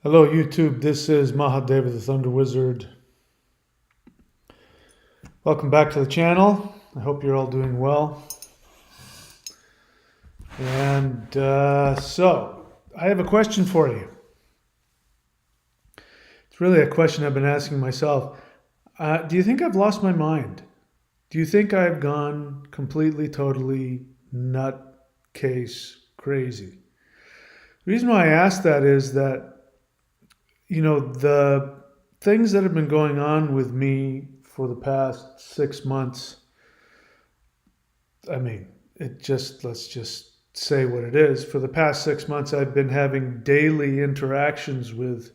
Hello YouTube, this is Mahadeva the Thunder Wizard. Welcome back to the channel. I hope you're all doing well. And so, I have a question for you. It's really a question I've been asking myself. Do you think I've lost my mind? Do you think I've gone completely, totally nutcase crazy? The reason why I ask that is that the things that have been going on with me for the past 6 months, let's just say what it is. For the past 6 months, I've been having daily interactions with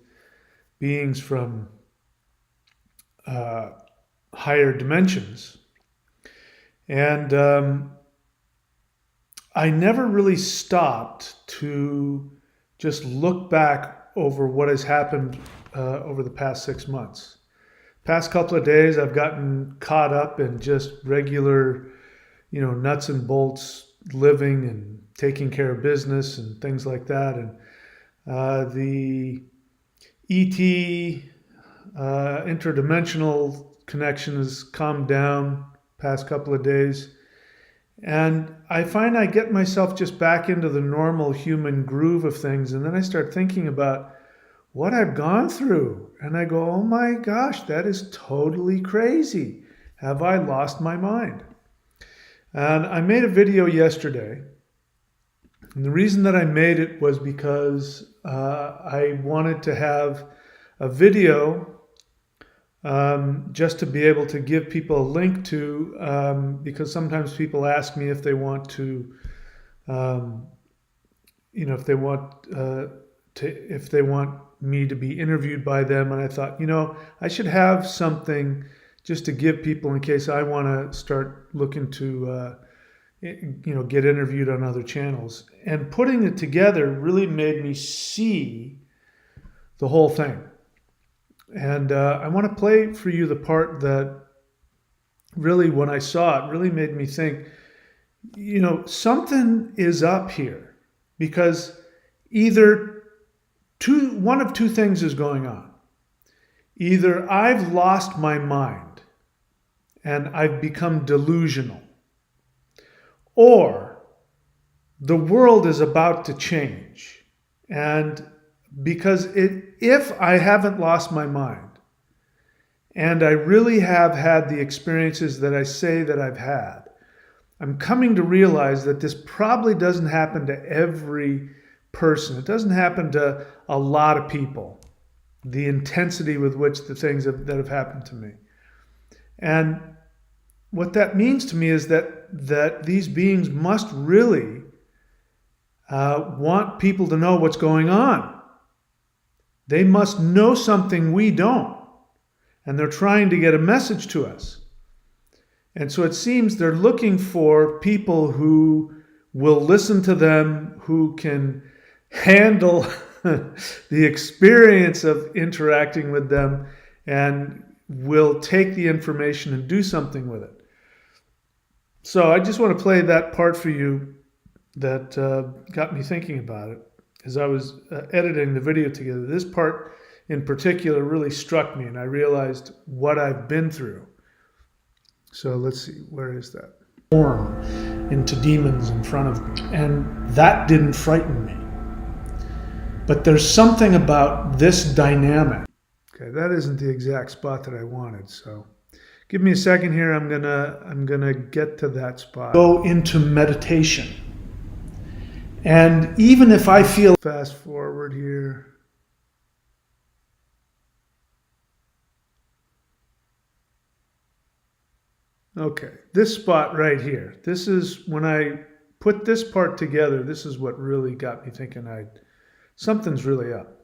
beings from higher dimensions. And I never really stopped to just look back over what has happened over the past 6 months. Past couple of days, I've gotten caught up in just regular, nuts and bolts living and taking care of business and things like that. And the ET interdimensional connection has calmed down past couple of days. And I find I get myself just back into the normal human groove of things. And then I start thinking about what I've gone through. And I go, oh my gosh, that is totally crazy. Have I lost my mind? And I made a video yesterday. And the reason that I made it was because I wanted to have a video just to be able to give people a link to, because sometimes people ask me if they want to, if they want me to be interviewed by them. And I thought, I should have something just to give people in case I want to start looking to, get interviewed on other channels. And putting it together really made me see the whole thing. And I want to play for you the part that really, when I saw it, really made me think, something is up here, because either one of two things is going on. Either I've lost my mind and I've become delusional, or the world is about to change. And because if I haven't lost my mind and I really have had the experiences that I say that I've had, I'm coming to realize that this probably doesn't happen to every person. It doesn't happen to a lot of people, the intensity with which the things that have happened to me. And what that means to me is that these beings must really want people to know what's going on. They must know something we don't, and they're trying to get a message to us. And so it seems they're looking for people who will listen to them, who can handle the experience of interacting with them, and will take the information and do something with it. So I just want to play that part for you that got me thinking about it. As I was editing the video together, this part in particular really struck me, and I realized what I've been through. So let's see, where is that? Form into demons in front of me, and that didn't frighten me. But there's something about this dynamic. Okay, that isn't the exact spot that I wanted, so give me a second here. I'm gonna get to that spot. Go into meditation. And even if I feel, fast forward here. Okay, this spot right here. This is when I put this part together, this is what really got me thinking something's really up.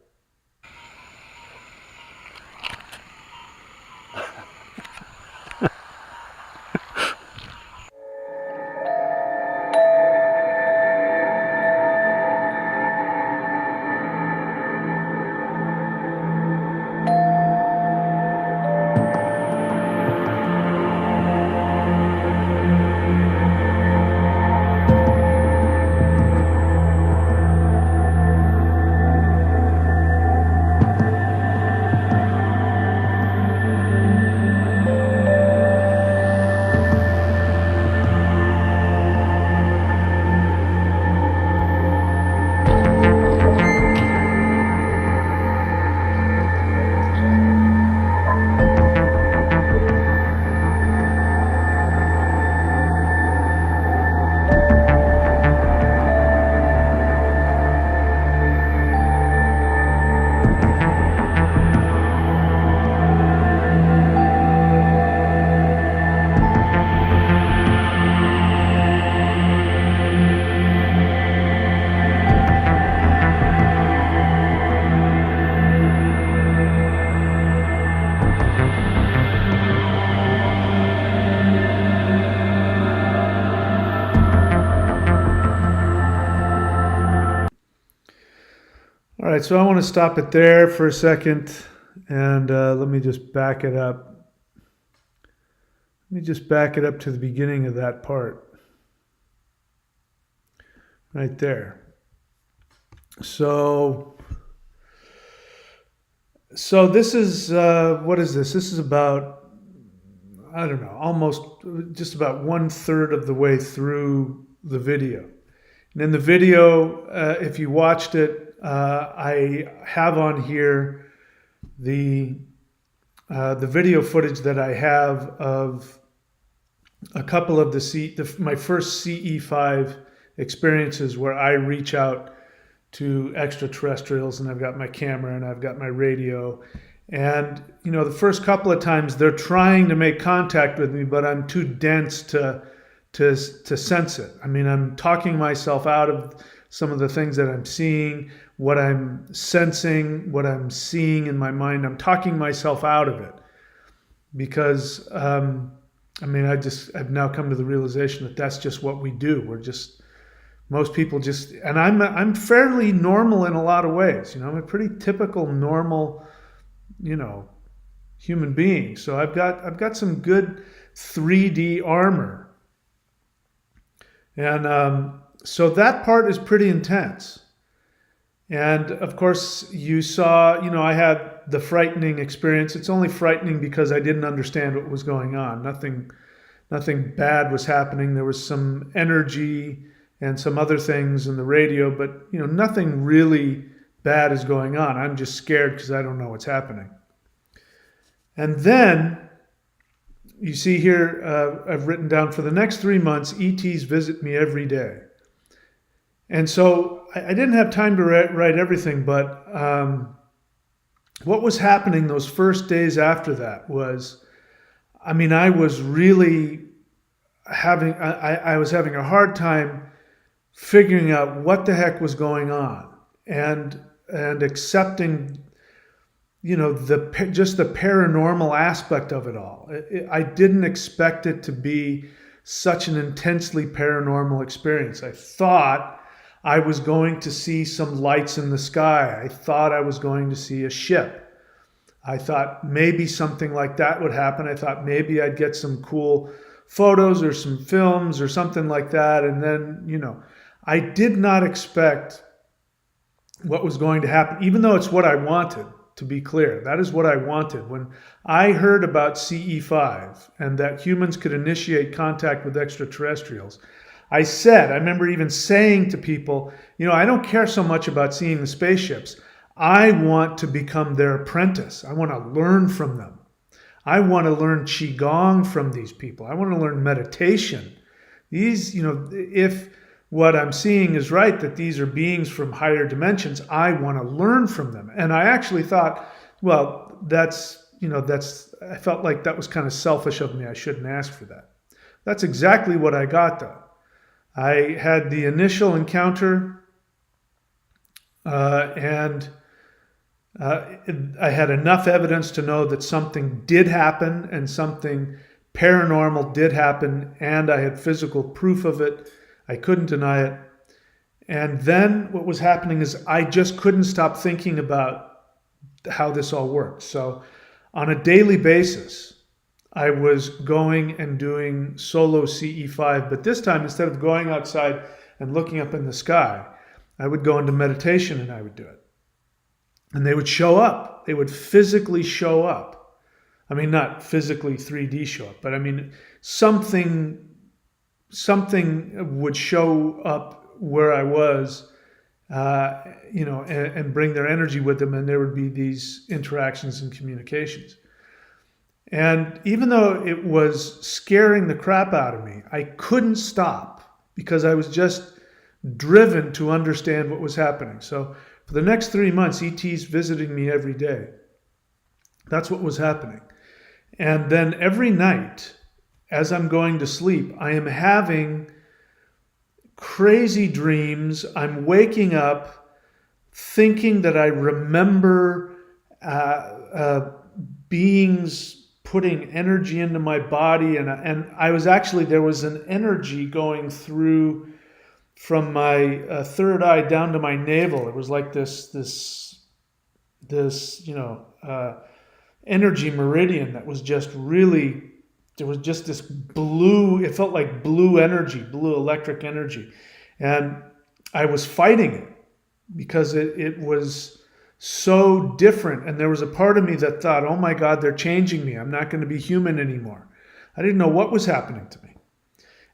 right, so I want to stop it there for a second, and let me just back it up. Let me just back it up to the beginning of that part. Right there. So this is, what is this? This is about, I don't know, almost just about 1/3 of the way through the video. And in the video, if you watched it, I have on here the video footage that I have of a couple of my first CE5 experiences where I reach out to extraterrestrials, and I've got my camera and I've got my radio. And, the first couple of times they're trying to make contact with me, but I'm too dense to sense it. I mean, I'm talking myself out of some of the things that I'm seeing, what I'm sensing, what I'm seeing in my mind. I'm talking myself out of it because, I've now come to the realization that that's just what we do. Most people just, and I'm fairly normal in a lot of ways. I'm a pretty typical normal, human being. So I've got some good 3D armor. And so that part is pretty intense. And of course, you saw, I had the frightening experience. It's only frightening because I didn't understand what was going on. Nothing bad was happening. There was some energy and some other things in the radio, but nothing really bad is going on. I'm just scared because I don't know what's happening. And then you see here, I've written down, for the next 3 months, ETs visit me every day. And so I didn't have time to write everything, but what was happening those first days after that was, I was really I was having a hard time figuring out what the heck was going on and accepting, just the paranormal aspect of it all. I didn't expect it to be such an intensely paranormal experience. I thought I was going to see some lights in the sky. I thought I was going to see a ship. I thought maybe something like that would happen. I thought maybe I'd get some cool photos or some films or something like that. And then, I did not expect what was going to happen, even though it's what I wanted, to be clear. That is what I wanted. When I heard about CE5 and that humans could initiate contact with extraterrestrials, I remember even saying to people, I don't care so much about seeing the spaceships. I want to become their apprentice. I want to learn from them. I want to learn Qigong from these people. I want to learn meditation. These, if what I'm seeing is right, that these are beings from higher dimensions, I want to learn from them. And I actually thought, well, I felt like that was kind of selfish of me. I shouldn't ask for that. That's exactly what I got, though. I had the initial encounter, and I had enough evidence to know that something did happen and something paranormal did happen, and I had physical proof of it. I couldn't deny it. And then what was happening is I just couldn't stop thinking about how this all worked. So on a daily basis, I was going and doing solo CE5, but this time, instead of going outside and looking up in the sky, I would go into meditation and I would do it. And they would show up. They would physically show up. Not physically 3D show up, but something would show up where I was, and bring their energy with them, and there would be these interactions and communications. And even though it was scaring the crap out of me, I couldn't stop because I was just driven to understand what was happening. So for the next 3 months, ETs visiting me every day. That's what was happening. And then every night, as I'm going to sleep, I am having crazy dreams. I'm waking up thinking that I remember beings putting energy into my body. And I was actually, there was an energy going through from my third eye down to my navel. It was like this this energy meridian that was just really, there was just this blue, it felt like blue energy, blue electric energy. And I was fighting it because it was so different. And there was a part of me that thought, oh my God, they're changing me. I'm not going to be human anymore. I didn't know what was happening to me.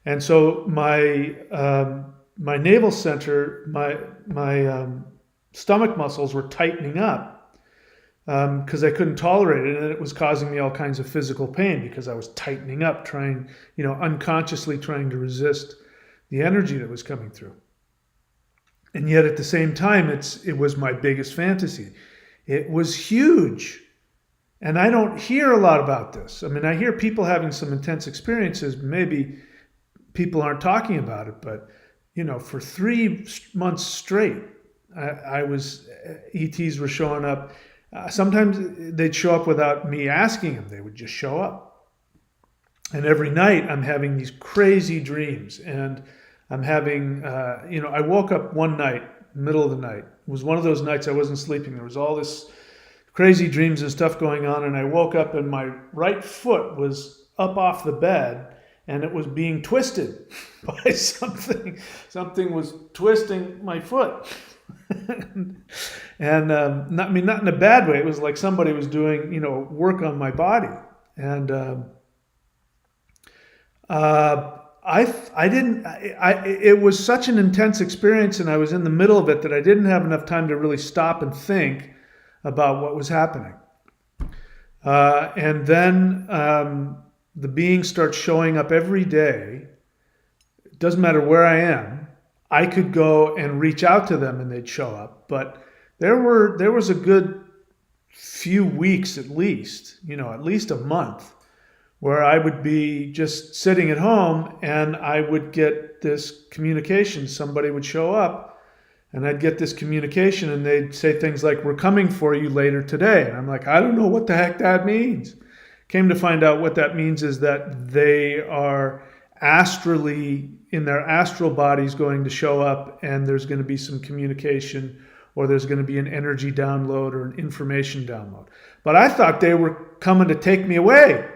And so my navel center, my stomach muscles were tightening up because I couldn't tolerate it, and it was causing me all kinds of physical pain because I was tightening up, trying, unconsciously trying to resist the energy that was coming through. And yet at the same time, it was my biggest fantasy. It was huge. And I don't hear a lot about this. I mean, I hear people having some intense experiences. Maybe people aren't talking about it, but for 3 months straight, ETs were showing up. Sometimes they'd show up without me asking them. They would just show up. And every night I'm having these crazy dreams. And I'm having, I woke up one night, middle of the night. It was one of those nights I wasn't sleeping. There was all this crazy dreams and stuff going on. And I woke up and my right foot was up off the bed. And it was being twisted by something. Something was twisting my foot. and not in a bad way. It was like somebody was doing, work on my body. And it was such an intense experience, and I was in the middle of it that I didn't have enough time to really stop and think about what was happening. And then the beings start showing up every day. It doesn't matter where I am. I could go and reach out to them and they'd show up. But there was a good few weeks at least a month, where I would be just sitting at home and I would get this communication. Somebody would show up and I'd get this communication and they'd say things like, "We're coming for you later today." And I'm like, I don't know what the heck that means. Came to find out what that means is that they are astrally, in their astral bodies, going to show up, and there's going to be some communication, or there's going to be an energy download or an information download. But I thought they were coming to take me away.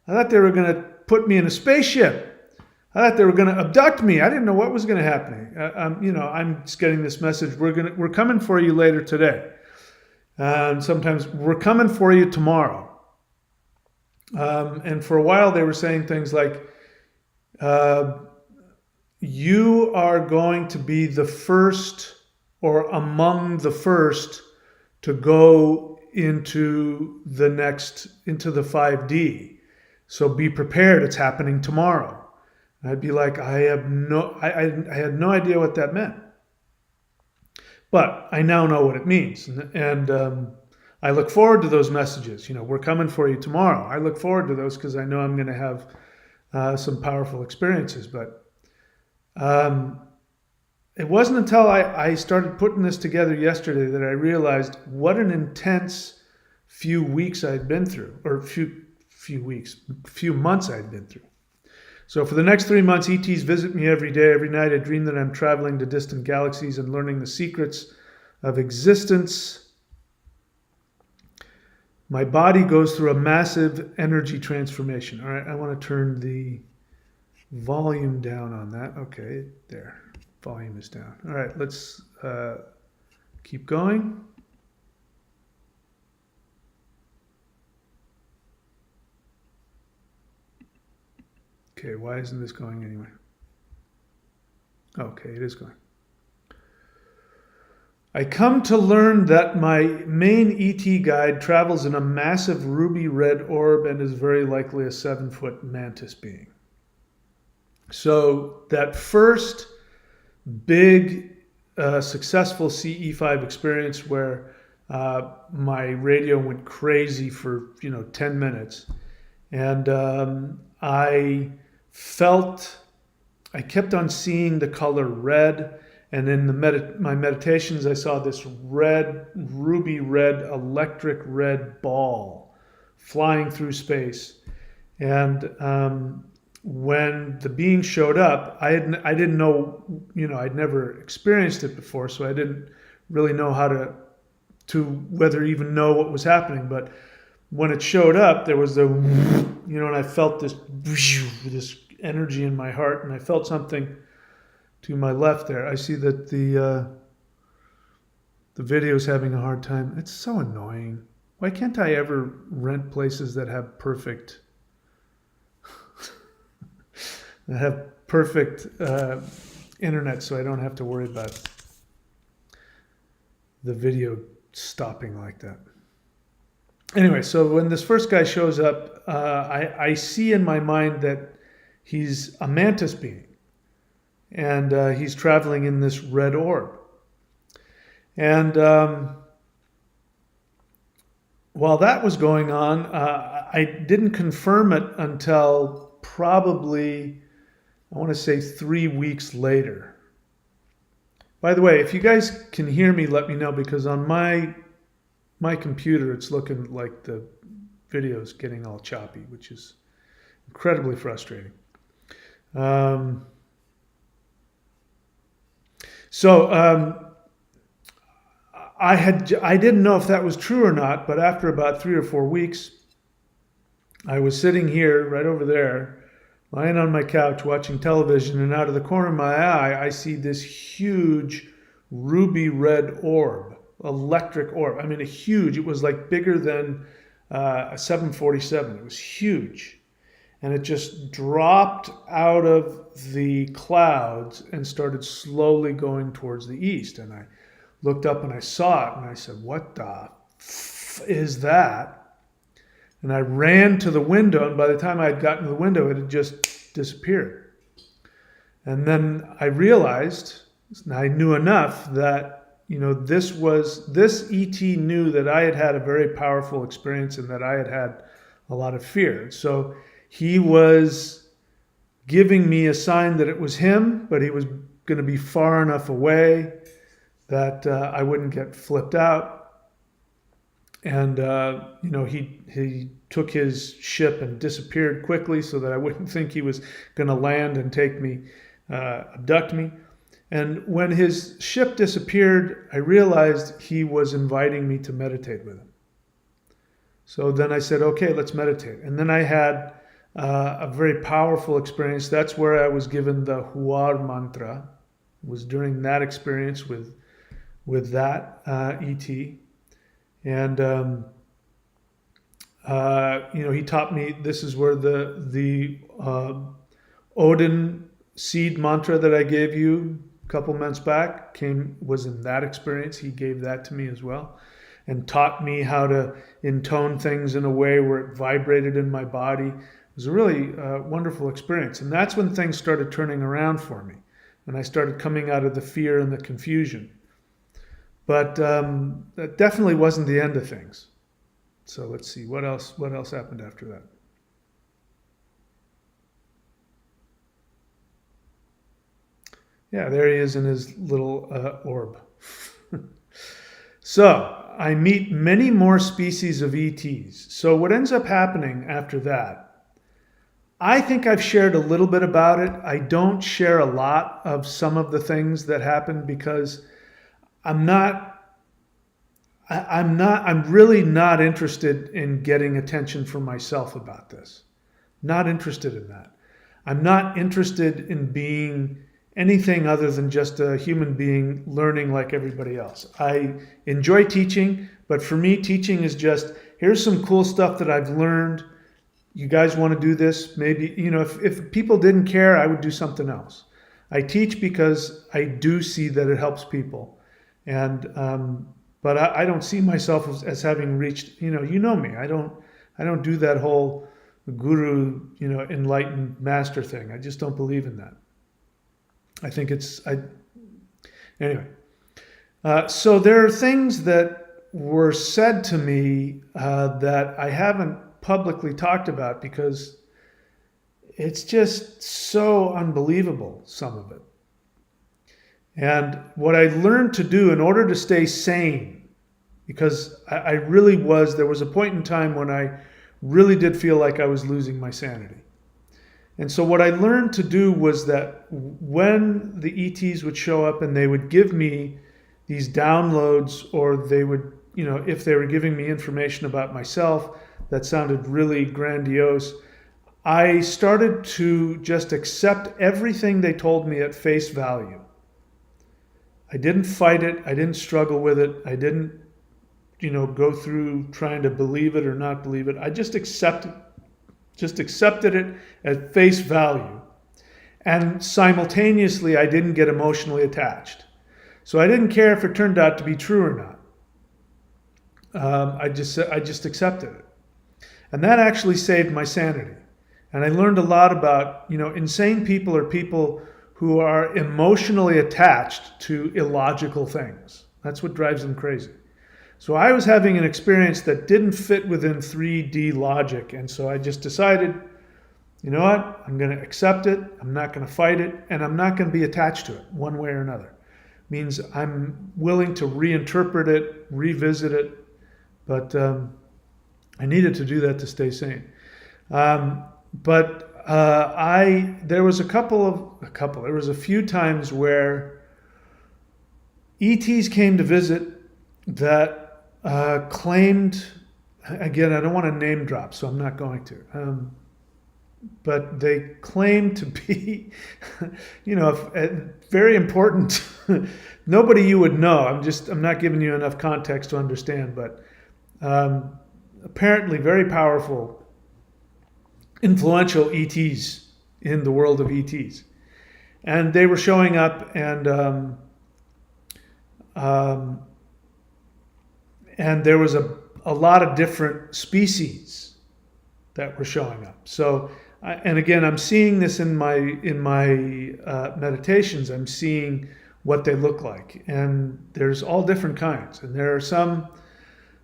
I thought they were going to put me in a spaceship. I thought they were going to abduct me. I didn't know what was going to happen. I'm just getting this message. We're coming for you later today. And sometimes we're coming for you tomorrow. And for a while they were saying things like, you are going to be the first or among the first to go into the 5D. So be prepared. It's happening tomorrow. And I'd be like, I had no idea what that meant. But I now know what it means. And I look forward to those messages. We're coming for you tomorrow. I look forward to those because I know I'm going to have some powerful experiences. But it wasn't until I started putting this together yesterday that I realized what an intense few weeks I'd been through, or few months I'd been through. So for the next 3 months, ETs visit me every day. Every night I dream that I'm traveling to distant galaxies and learning the secrets of existence. My body goes through a massive energy transformation. All right, I want to turn the volume down on that. Okay, there. Volume is down. All right, let's keep going. Okay, why isn't this going anywhere? Okay, it is going. I come to learn that my main ET guide travels in a massive ruby red orb and is very likely a 7-foot mantis being. So that first big successful CE5 experience where my radio went crazy for 10 minutes, and I kept on seeing the color red. And in my meditations, I saw this ruby red, electric red ball flying through space. And when the being showed up, I didn't know, I'd never experienced it before, so I didn't really know how to to whether even know what was happening. But when it showed up, there was and I felt this energy in my heart, and I felt something to my left there. I see that the video is having a hard time. It's so annoying. Why can't I ever rent places that have perfect internet, so I don't have to worry about the video stopping like that? Anyway, so when this first guy shows up, I see in my mind that he's a mantis being, and he's traveling in this red orb. And while that was going on, I didn't confirm it until probably, I want to say 3 weeks later. By the way, if you guys can hear me, let me know, because on my computer, it's looking like the video's getting all choppy, which is incredibly frustrating. I didn't know if that was true or not, but after about 3 or 4 weeks, I was sitting here, right over there, lying on my couch watching television, and out of the corner of my eye, I see this huge ruby red orb, electric orb. I mean, it was like bigger than a 747. It was huge. And it just dropped out of the clouds and started slowly going towards the east. And I looked up and I saw it, and I said, what the is that? And I ran to the window, and by the time I had gotten to the window, it had just disappeared. And then I realized, I knew enough that, this ET knew that I had a very powerful experience and that I had a lot of fear. So he was giving me a sign that it was him, but he was going to be far enough away that I wouldn't get flipped out. And, he took his ship and disappeared quickly so that I wouldn't think he was going to land and take me, abduct me. And when his ship disappeared, I realized he was inviting me to meditate with him. So then I said, okay, let's meditate. And then I had a very powerful experience. That's where I was given the Huar mantra. It was during that experience with that ET. And, he taught me, this is where the Odin seed mantra that I gave you a couple months back was in that experience. He gave that to me as well, and taught me how to intone things in a way where it vibrated in my body. It was a really wonderful experience. And that's when things started turning around for me. And I started coming out of the fear and the confusion. But that definitely wasn't the end of things. So let's see, what else happened after that? Yeah, there he is in his little orb. So I meet many more species of ETs. So what ends up happening after that, I think I've shared a little bit about it. I don't share a lot of some of the things that happened because I'm really not interested in getting attention from myself about this. Not interested in that. I'm not interested in being anything other than just a human being learning like everybody else. I enjoy teaching, but for me, teaching is just, here's some cool stuff that I've learned. You guys want to do this? Maybe, if people didn't care, I would do something else. I teach because I do see that it helps people. And, but I don't see myself as having reached, you know me. I don't do that whole guru, enlightened master thing. I just don't believe in that. I think anyway. So there are things that were said to me that I haven't publicly talked about because it's just so unbelievable, some of it. And what I learned to do in order to stay sane, because I really there was a point in time when I really did feel like I was losing my sanity. And so what I learned to do was that when the ETs would show up and they would give me these downloads, or they would if they were giving me information about myself that sounded really grandiose, I started to just accept everything they told me at face value. I didn't fight it. I didn't struggle with it. I didn't, go through trying to believe it or not believe it. I just accepted it at face value. And simultaneously, I didn't get emotionally attached. So I didn't care if it turned out to be true or not. I just accepted it. And that actually saved my sanity. And I learned a lot about, insane people are people who are emotionally attached to illogical things. That's what drives them crazy. So I was having an experience that didn't fit within 3D logic. And so I just decided, you know what? I'm going to accept it. I'm not going to fight it. And I'm not going to be attached to it one way or another. Means I'm willing to reinterpret it, revisit it. But I needed to do that to stay sane. There was a few times where ETs came to visit that claimed, again, I don't want to name drop, so I'm not going to, but they claimed to be, very important. Nobody you would know. I'm not giving you enough context to understand, but apparently very powerful, influential ETs in the world of ETs. And they were showing up, and there was a lot of different species that were showing up. So, and again, I'm seeing this in my meditations. I'm seeing what they look like, and there's all different kinds. And there are some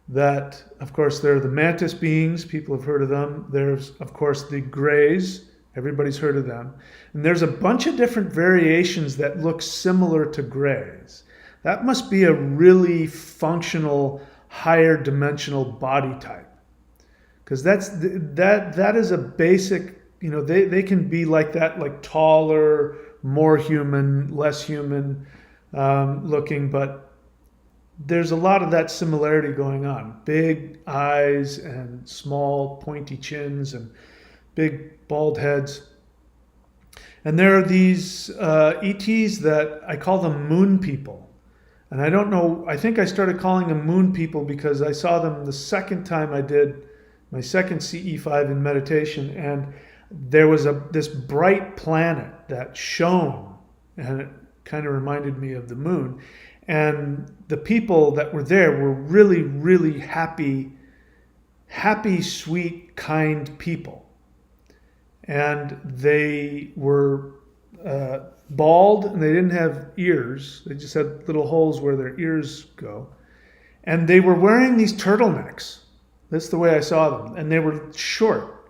that, of course, there are the mantis beings. People have heard of them. There's, of course, the grays. Everybody's heard of them. And there's a bunch of different variations that look similar to grays. That must be a really functional, higher dimensional body type. Because that is a basic, they can be like that, like taller, more human, less human looking, but there's a lot of that similarity going on. Big eyes and small pointy chins and big bald heads. And there are these ETs that I call them moon people. And I don't know, I think I started calling them moon people because I saw them the second time I did my second CE5 in meditation, and there was this bright planet that shone, and it kind of reminded me of the moon. And the people that were there were really, really happy, sweet, kind people. And they were bald, and they didn't have ears. They just had little holes where their ears go. And they were wearing these turtlenecks. That's the way I saw them. And they were short,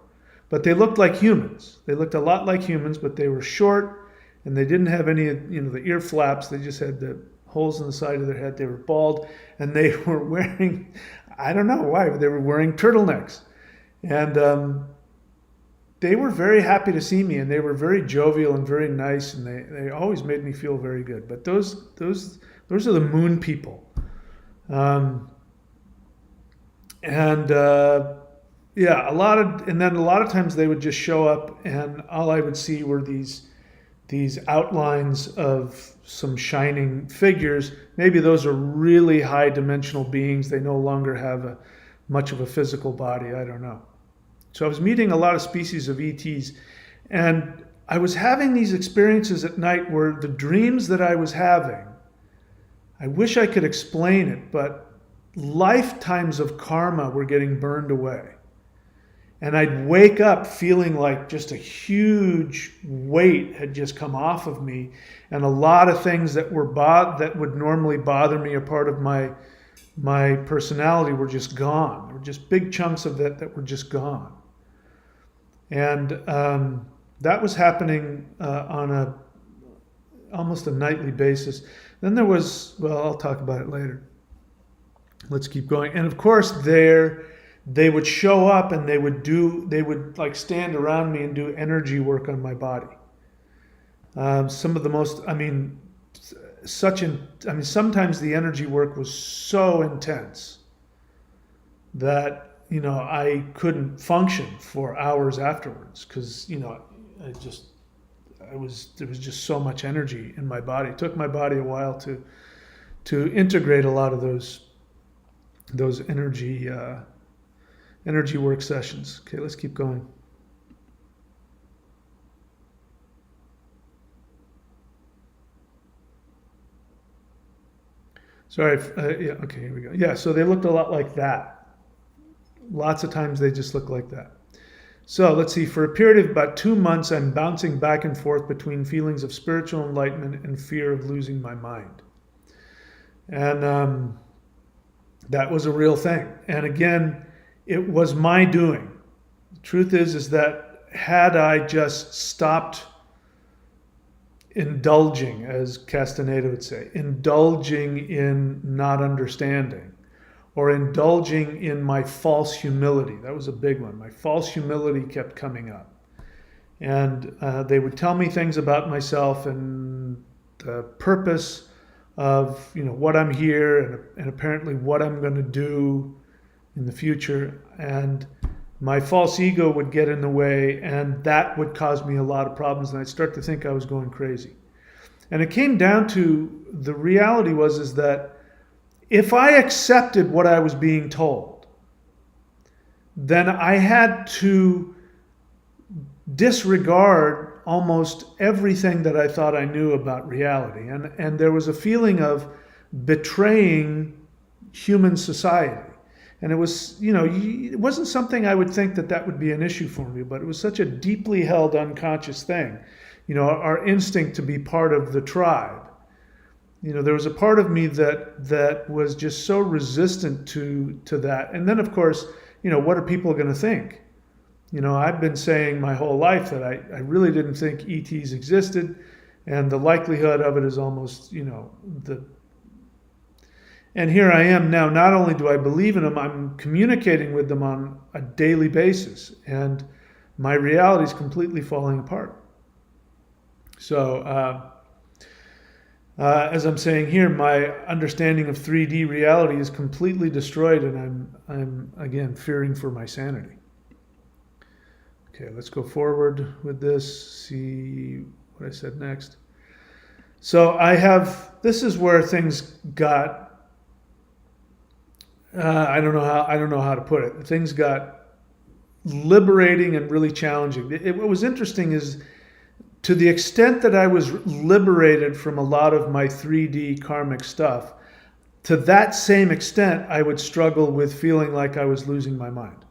but they looked like humans. They looked a lot like humans, but they were short, and they didn't have any, the ear flaps. They just had the holes in the side of their head. They were bald, and they were wearing, I don't know why, but they were wearing turtlenecks. And they were very happy to see me, and they were very jovial and very nice, and they always made me feel very good. But those are the moon people. A lot of times they would just show up, and all I would see were these outlines of some shining figures. Maybe those are really high dimensional beings. They no longer have much of a physical body. I don't know. So I was meeting a lot of species of ETs, and I was having these experiences at night where the dreams that I was having, I wish I could explain it, but lifetimes of karma were getting burned away. And I'd wake up feeling like just a huge weight had just come off of me, and a lot of things that would normally bother me or part of my personality were just gone. There were just big chunks of that were just gone. And that was happening on almost a nightly basis. Then there was, I'll talk about it later. Let's keep going. And of course, they would show up, and they would like stand around me and do energy work on my body. Some of the most, sometimes the energy work was so intense. that, I couldn't function for hours afterwards because, there was just so much energy in my body. It took my body a while to integrate a lot of those energy work sessions. Okay, let's keep going. Sorry. Yeah. Okay. Here we go. Yeah. So they looked a lot like that. Lots of times they just look like that. So let's see. For a period of about 2 months, I'm bouncing back and forth between feelings of spiritual enlightenment and fear of losing my mind. And that was a real thing. And again, it was my doing. The truth is that had I just stopped indulging, as Castaneda would say, indulging in not understanding, or indulging in my false humility. That was a big one. My false humility kept coming up. And they would tell me things about myself and the purpose of what I'm here and apparently what I'm going to do in the future. And my false ego would get in the way, and that would cause me a lot of problems, and I'd start to think I was going crazy. And it came down to, the reality is that if I accepted what I was being told, then I had to disregard almost everything that I thought I knew about reality. And there was a feeling of betraying human society. And it was, it wasn't something I would think that would be an issue for me, but it was such a deeply held unconscious thing. Our instinct to be part of the tribe. There was a part of me that was just so resistant to that. And then, of course, what are people going to think? I've been saying my whole life that I really didn't think ETs existed, and the likelihood of it is almost, And here I am now. Not only do I believe in them, I'm communicating with them on a daily basis, and my reality is completely falling apart. So, as I'm saying here, my understanding of 3D reality is completely destroyed, and I'm again fearing for my sanity. Okay, let's go forward with this. See what I said next. So this is where things got. I don't know how to put it. Things got liberating and really challenging. What was interesting is, to the extent that I was liberated from a lot of my 3D karmic stuff, to that same extent, I would struggle with feeling like I was losing my mind.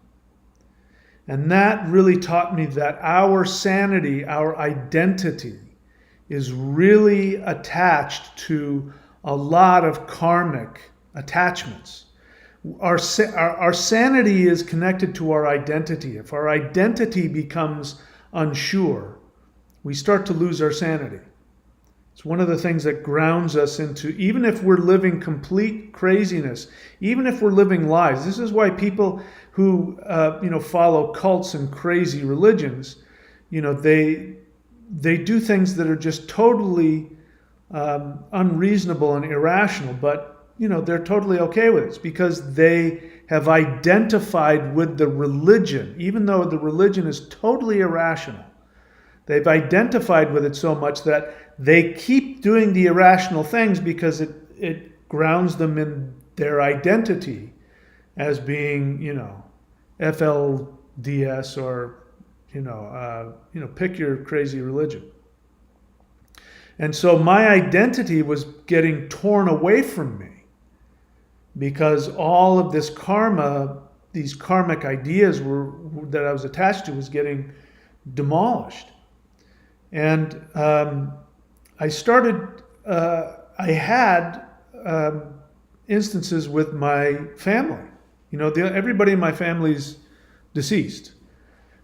And that really taught me that our sanity, our identity, is really attached to a lot of karmic attachments. Our sanity is connected to our identity. If our identity becomes unsure, we start to lose our sanity. It's one of the things that grounds us into, even if we're living complete craziness, even if we're living lies. This is why people who follow cults and crazy religions, they do things that are just totally unreasonable and irrational, but they're totally okay with it. It's because they have identified with the religion, even though the religion is totally irrational. They've identified with it so much that they keep doing the irrational things because it grounds them in their identity as being, FLDS or, pick your crazy religion. And so my identity was getting torn away from me because all of this karma, these karmic ideas that I was attached to, was getting demolished. And I had instances with my family. Everybody in my family's deceased,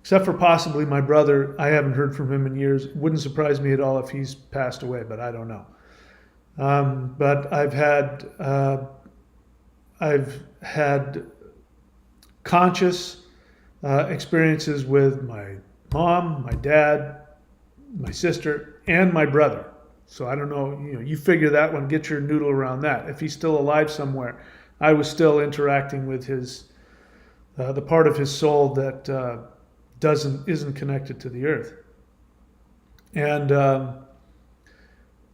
except for possibly my brother. I haven't heard from him in years. It wouldn't surprise me at all if he's passed away, but I don't know. But I've had conscious experiences with my mom, my dad, my sister, and my brother. So I don't know, you figure that one, get your noodle around that. If he's still alive somewhere, I was still interacting with his the part of his soul that isn't connected to the earth. And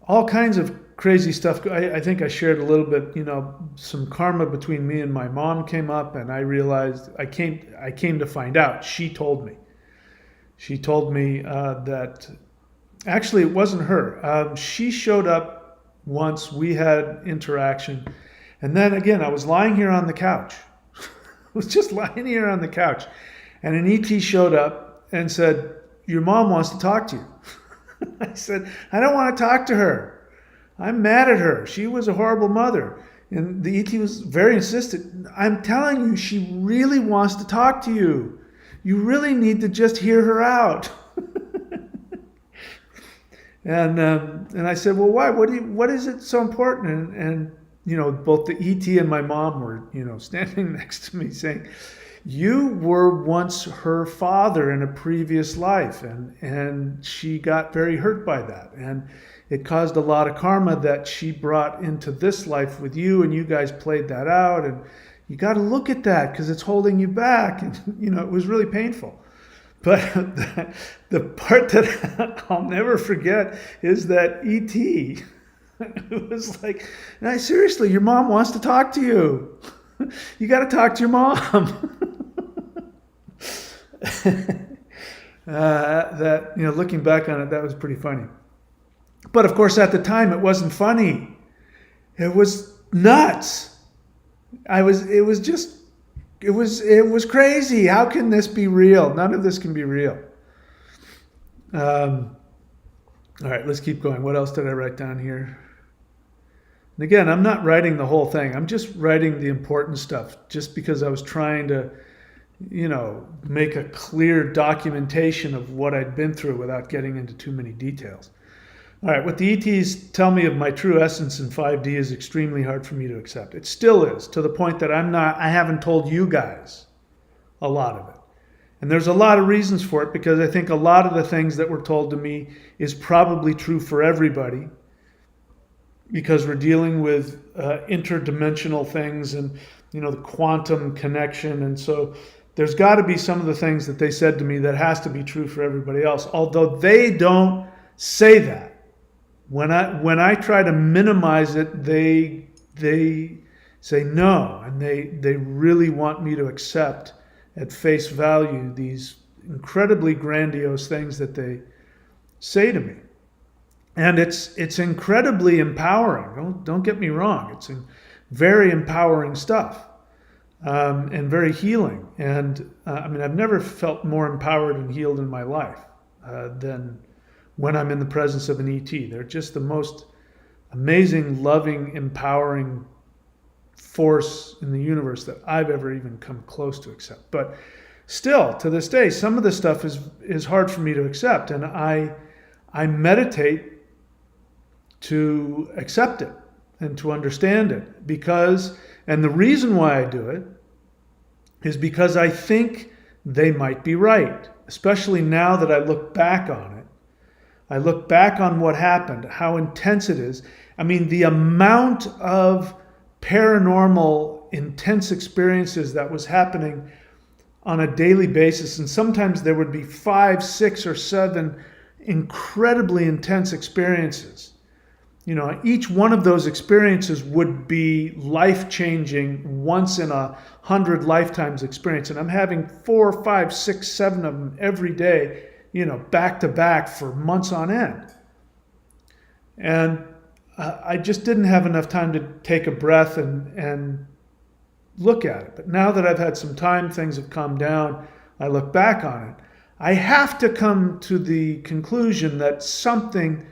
all kinds of crazy stuff. I think I shared a little bit, some karma between me and my mom came up, and I realized I came to find out. She told me that actually it wasn't her. She showed up once. We had interaction, and then again I was lying here on the couch. I was just lying here on the couch, and an ET showed up and said, "Your mom wants to talk to you." I said, "I don't want to talk to her. I'm mad at her. She was a horrible mother." And the ET was very insistent. "I'm telling you, she really wants to talk to you. You really need to just hear her out." And I said, "Well, why? What is it so important?" And both the ET and my mom were, standing next to me saying, "You were once her father in a previous life, and she got very hurt by that. And it caused a lot of karma that she brought into this life with you, and you guys played that out. And you got to look at that because it's holding you back." And, it was really painful. But the part that I'll never forget is that ET it was like, "No, seriously, your mom wants to talk to you. You got to talk to your mom." Looking back on it, that was pretty funny. But of course, at the time, it wasn't funny. It was nuts. It was crazy. How can this be real? None of this can be real. All right, let's keep going. What else did I write down here? And again, I'm not writing the whole thing. I'm just writing the important stuff just because I was trying to, make a clear documentation of what I'd been through without getting into too many details. All right, what the ETs tell me of my true essence in 5D is extremely hard for me to accept. It still is, to the point that I haven't told you guys a lot of it. And there's a lot of reasons for it, because I think a lot of the things that were told to me is probably true for everybody, because we're dealing with interdimensional things and, the quantum connection. And so there's got to be some of the things that they said to me that has to be true for everybody else, although they don't say that. When I try to minimize it, they say no, and they really want me to accept at face value these incredibly grandiose things that they say to me. And it's incredibly empowering. Don't get me wrong. It's very empowering stuff, and very healing. And I've never felt more empowered and healed in my life than when I'm in the presence of an ET. They're just the most amazing, loving, empowering force in the universe that I've ever even come close to accept. But still, to this day, some of this stuff is hard for me to accept, and I meditate to accept it and to understand it, and the reason why I do it is because I think they might be right, especially now that I look back on it. I look back on what happened, how intense it is. The amount of paranormal, intense experiences that was happening on a daily basis, and sometimes there would be 5, 6, or 7 incredibly intense experiences. Each one of those experiences would be life-changing, once in 100 lifetimes experience. And I'm having 4, 5, 6, 7 of them every day, back to back for months on end. And I just didn't have enough time to take a breath and look at it. But now that I've had some time, things have calmed down, I look back on it. I have to come to the conclusion that something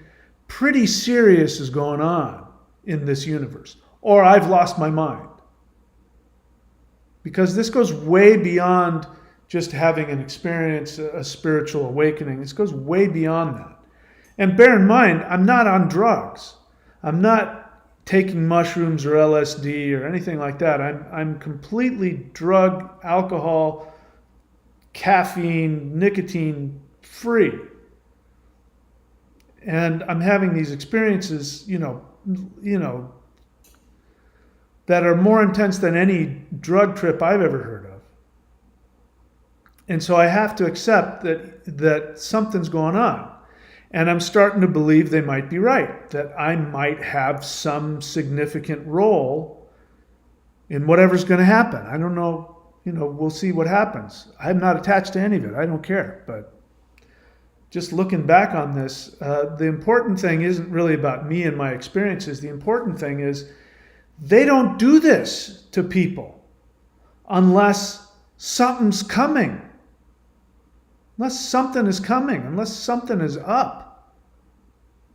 pretty serious is going on in this universe, or I've lost my mind. Because this goes way beyond just having an experience, a spiritual awakening. This goes way beyond that. And bear in mind, I'm not on drugs. I'm not taking mushrooms or LSD or anything like that. I'm completely drug, alcohol, caffeine, nicotine free. And I'm having these experiences, that are more intense than any drug trip I've ever heard of. And so I have to accept that something's going on. And I'm starting to believe they might be right, that I might have some significant role in whatever's going to happen. I don't know, we'll see what happens. I'm not attached to any of it. I don't care. But just looking back on this, the important thing isn't really about me and my experiences. The important thing is they don't do this to people unless something's coming. Unless something is coming, unless something is up.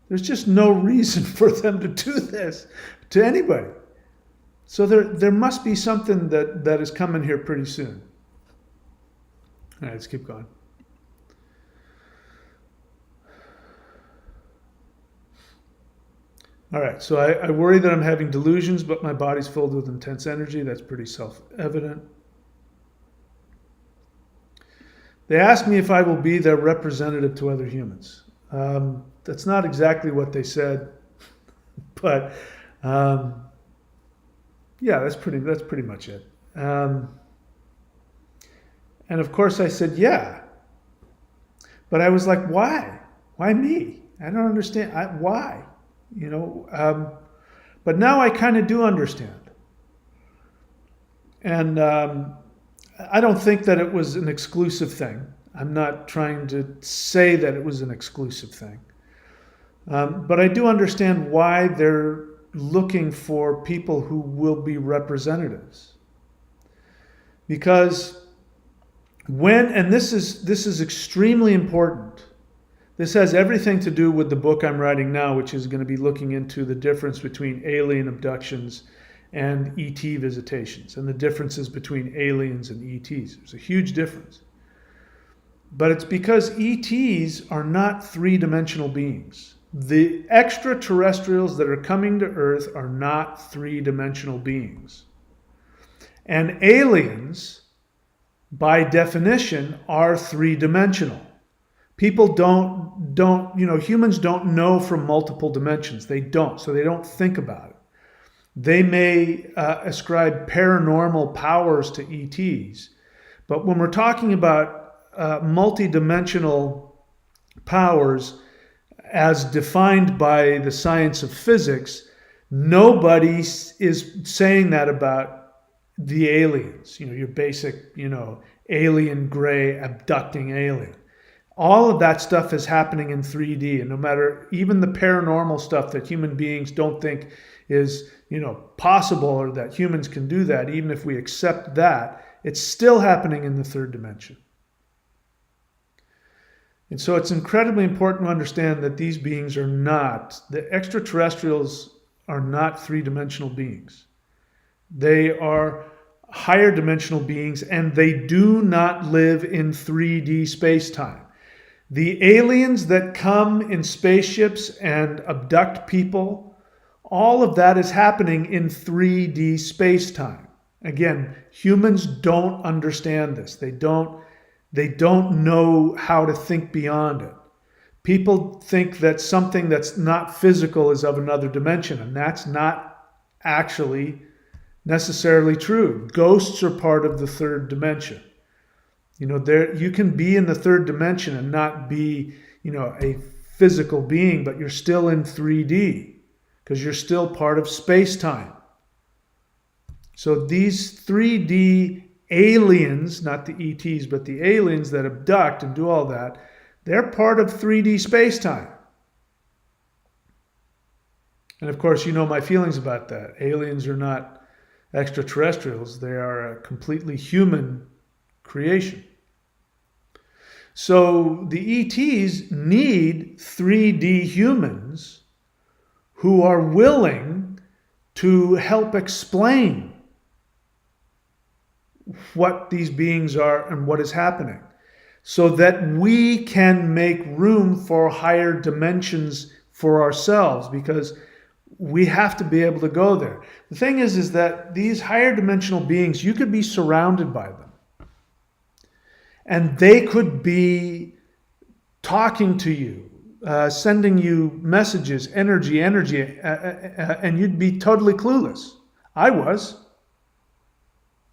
There's just no reason for them to do this to anybody. So there must be something that is coming here pretty soon. All right, let's keep going. All right, so I worry that I'm having delusions, but my body's filled with intense energy. That's pretty self-evident. They asked me if I will be their representative to other humans. That's not exactly what they said, but yeah, that's pretty much it. And of course I said, yeah. But I was like, why? Why me? I don't understand. Why? But now I kind of do understand. And I don't think that it was an exclusive thing. I'm not trying to say that it was an exclusive thing. But I do understand why they're looking for people who will be representatives. Because and this is extremely important. This has everything to do with the book I'm writing now, which is going to be looking into the difference between alien abductions and ET visitations, and the differences between aliens and ETs. There's a huge difference. But it's because ETs are not three-dimensional beings. The extraterrestrials that are coming to Earth are not three-dimensional beings. And aliens, by definition, are three-dimensional. People humans don't know from multiple dimensions. They don't, so they don't think about it. They may ascribe paranormal powers to ETs, but when we're talking about multidimensional powers as defined by the science of physics, nobody is saying that about the aliens. Your basic, alien gray abducting alien. All of that stuff is happening in 3D, and no matter even the paranormal stuff that human beings don't think is, possible, or that humans can do that, even if we accept that, it's still happening in the third dimension. And so it's incredibly important to understand that these beings are not, the extraterrestrials are not three-dimensional beings. They are higher dimensional beings, and they do not live in 3D space-time. The aliens that come in spaceships and abduct people, all of that is happening in 3D space-time. Again, humans don't understand this. They don't know how to think beyond it. People think that something that's not physical is of another dimension, and that's not actually necessarily true. Ghosts are part of the third dimension. You can be in the third dimension and not be, a physical being, but you're still in 3D because you're still part of space-time. So these 3D aliens, not the ETs, but the aliens that abduct and do all that, they're part of 3D space-time. And of course, my feelings about that. Aliens are not extraterrestrials. They are a completely human creation. So the ETs need 3D humans who are willing to help explain what these beings are and what is happening, so that we can make room for higher dimensions for ourselves, because we have to be able to go there. The thing is that these higher dimensional beings, you could be surrounded by them. And they could be talking to you, sending you messages, energy, and you'd be totally clueless. I was.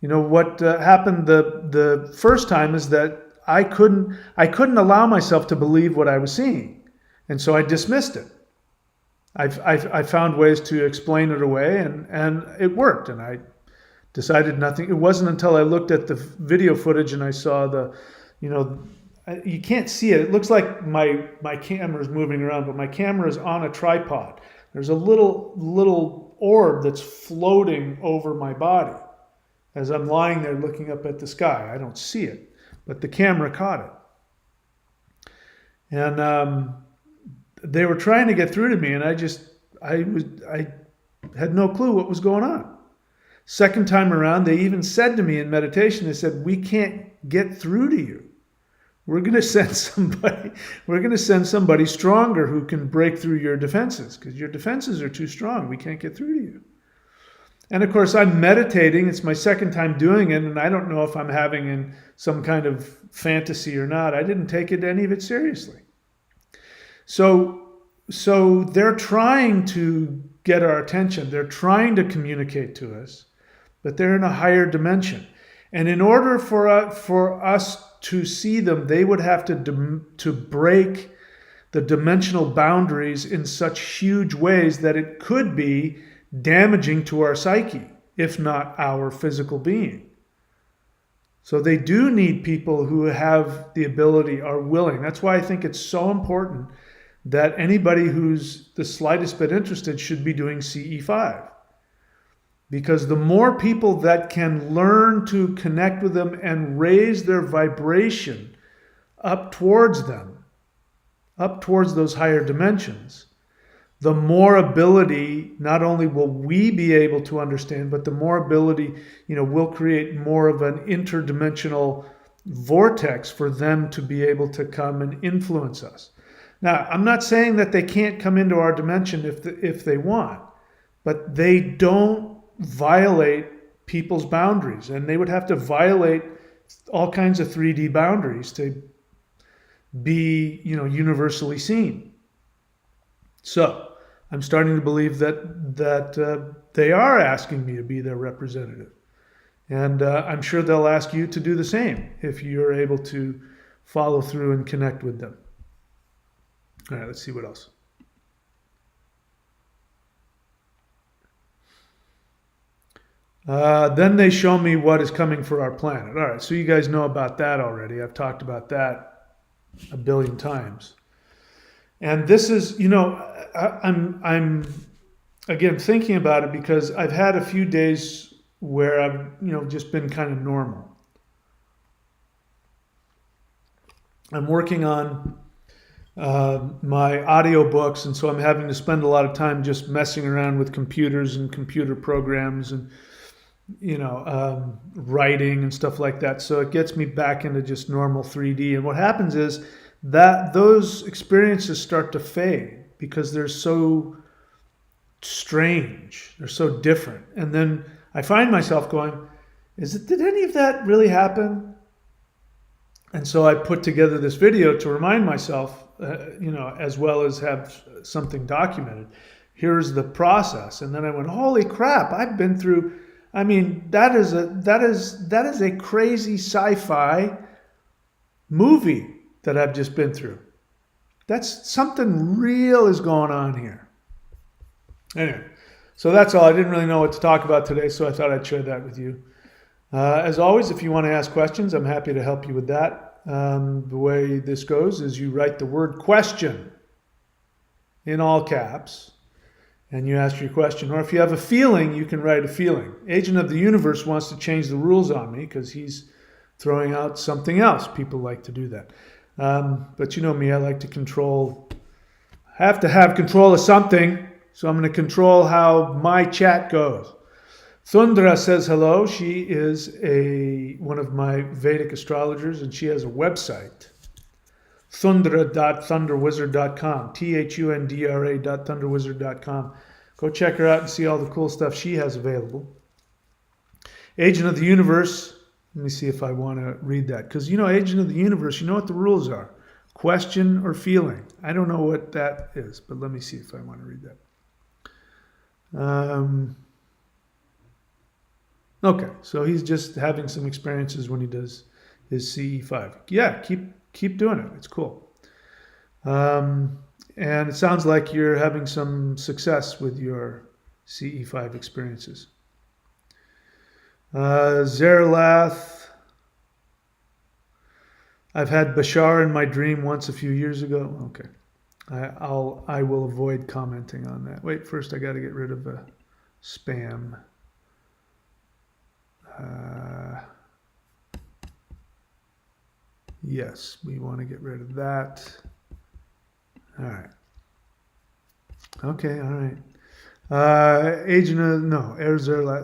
What happened the first time is that I couldn't allow myself to believe what I was seeing. And so I dismissed it. I found ways to explain it away, and it worked. And I decided nothing. It wasn't until I looked at the video footage and I saw you can't see it. It looks like my camera is moving around, but my camera is on a tripod. There's a little orb that's floating over my body as I'm lying there looking up at the sky. I don't see it, but the camera caught it. And they were trying to get through to me, and I had no clue what was going on. Second time around, they even said to me in meditation, they said, "We can't get through to you. We're going to send somebody stronger who can break through your defenses, because your defenses are too strong. We can't get through to you." And of course, I'm meditating. It's my second time doing it, and I don't know if I'm having some kind of fantasy or not. I didn't take any of it seriously. So they're trying to get our attention. They're trying to communicate to us, but they're in a higher dimension. And in order for us to see them, they would have to break the dimensional boundaries in such huge ways that it could be damaging to our psyche, if not our physical being. So they do need people who have the ability, are willing. That's why I think it's so important that anybody who's the slightest bit interested should be doing CE5. Because the more people that can learn to connect with them and raise their vibration up towards them, up towards those higher dimensions, the more ability, not only will we be able to understand, but the more ability, we'll create more of an interdimensional vortex for them to be able to come and influence us. Now, I'm not saying that they can't come into our dimension if they want, but they don't violate people's boundaries, and they would have to violate all kinds of 3D boundaries to be, universally seen. So I'm starting to believe that they are asking me to be their representative, and I'm sure they'll ask you to do the same if you're able to follow through and connect with them. All right, let's see what else. Then they show me what is coming for our planet. All right, so you guys know about that already. I've talked about that a billion times. And this is, I'm again thinking about it because I've had a few days where I've, just been kind of normal. I'm working on my audio books, and so I'm having to spend a lot of time just messing around with computers and computer programs and writing and stuff like that. So it gets me back into just normal 3D. And what happens is that those experiences start to fade because they're so strange, they're so different. And then I find myself going, did any of that really happen? And so I put together this video to remind myself, as well as have something documented. Here's the process. And then I went, holy crap, I've been through, that is a crazy sci-fi movie that I've just been through. That's something real is going on here. Anyway, so that's all. I didn't really know what to talk about today, so I thought I'd share that with you. As always, if you want to ask questions, I'm happy to help you with that. The way this goes is you write the word question in all caps and you ask your question. Or if you have a feeling, you can write a feeling. Agent of the Universe wants to change the rules on me because he's throwing out something else. People like to do that. But you know me, I like to control, have to have control of something. So I'm going to control how my chat goes. Thundra says hello. She is one of my Vedic astrologers, and she has a website, thundra.thunderwizard.com, thundra.thunderwizard.com. Go check her out and see all the cool stuff she has available. Agent of the Universe, let me see if I want to read that. Because, Agent of the Universe, you know what the rules are. Question or feeling. I don't know what that is, but let me see if I want to read that. Okay, so he's just having some experiences when he does is CE5. Yeah, keep doing it. It's cool. And it sounds like you're having some success with your CE5 experiences. Zerlath. I've had Bashar in my dream once a few years ago. Okay. I will avoid commenting on that. Wait, first I got to get rid of spam. Yes, we want to get rid of that. All right. Okay, all right.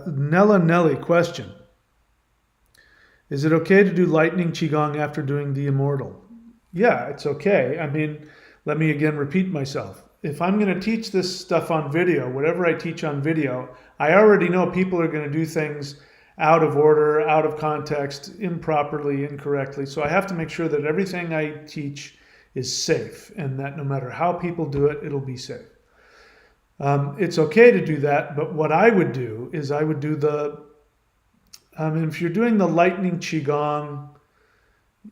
Nella Nelly question. Is it okay to do lightning qigong after doing the immortal? Yeah, it's okay. I mean, let me again repeat myself. If I'm going to teach this stuff on video, whatever I teach on video, I already know people are going to do things out of order, out of context, improperly, incorrectly. So I have to make sure that everything I teach is safe and that no matter how people do it, it'll be safe. It's okay to do that, but what I would do is I would do if you're doing the lightning qigong,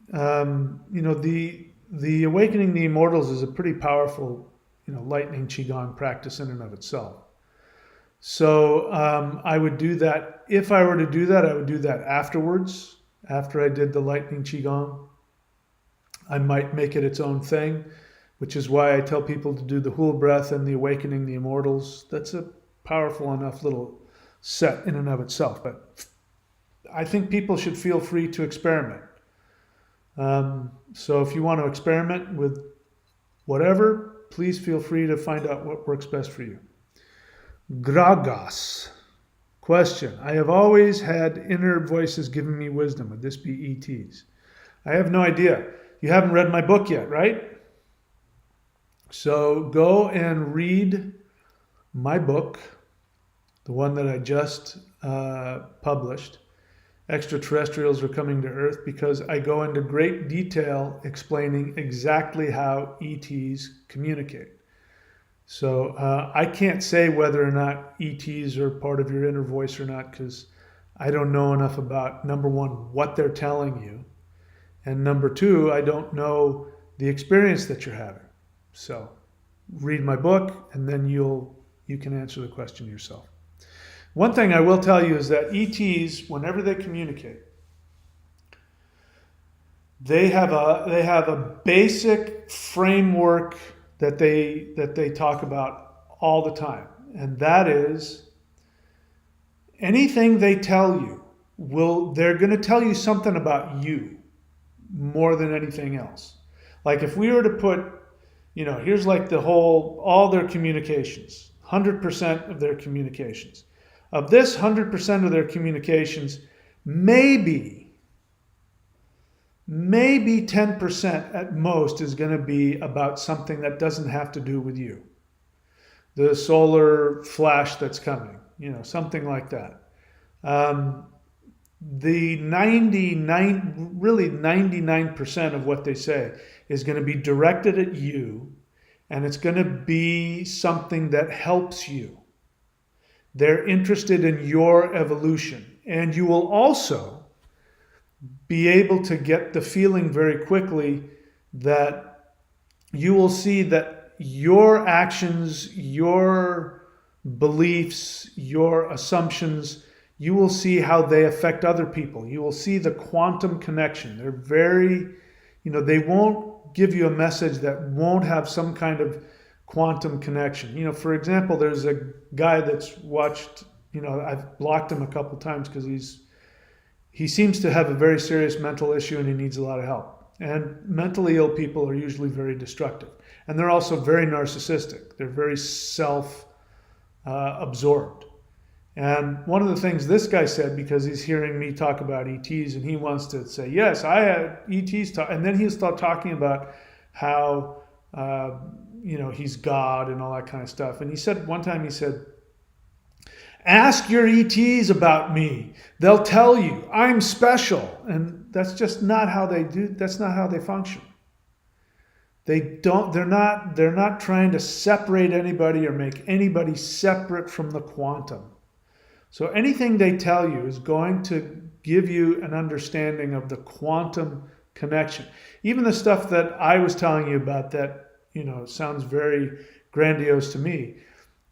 the Awakening the Immortals is a pretty powerful, lightning qigong practice in and of itself. So I would do that. If I were to do that, I would do that afterwards, after I did the lightning qigong. I might make it its own thing, which is why I tell people to do the Hul breath and the Awakening the Immortals. That's a powerful enough little set in and of itself. But I think people should feel free to experiment. So if you want to experiment with whatever, please feel free to find out what works best for you. Gragas. Question. I have always had inner voices giving me wisdom. Would this be ETs? I have no idea. You haven't read my book yet, right? So go and read my book, the one that I just published. Extraterrestrials are coming to Earth, because I go into great detail explaining exactly how ETs communicate. So I can't say whether or not ETs are part of your inner voice or not, because I don't know enough about, number one, what they're telling you, and number two, I don't know the experience that you're having. So read my book, and then you can answer the question yourself. One thing I will tell you is that ETs, whenever they communicate, they have a basic framework that they talk about all the time, and that is anything they tell you they're going to tell you something about you more than anything else. Like if we were to put, here's like all their communications, 100% of their communications. Of this 100% of their communications, maybe 10% at most is going to be about something that doesn't have to do with you. The solar flash that's coming, something like that. The 99% of what they say is going to be directed at you, and it's going to be something that helps you. They're interested in your evolution. And you will also be able to get the feeling very quickly that you will see that your actions, your beliefs, your assumptions, you will see how they affect other people. You will see the quantum connection. They're very, they won't give you a message that won't have some kind of quantum connection. For example, there's a guy that's watched, I've blocked him a couple times because he seems to have a very serious mental issue and he needs a lot of help. And mentally ill people are usually very destructive. And they're also very narcissistic. They're very self-absorbed. And one of the things this guy said, because he's hearing me talk about ETs and he wants to say, yes, I had ETs, and then he'll start talking about how, he's God and all that kind of stuff. And he said, one time he said, ask your ETs about me. They'll tell you I'm special. And that's just not how they do. That's not how they function. They're not trying to separate anybody or make anybody separate from the quantum. So anything they tell you is going to give you an understanding of the quantum connection. Even the stuff that I was telling you about that, sounds very grandiose to me.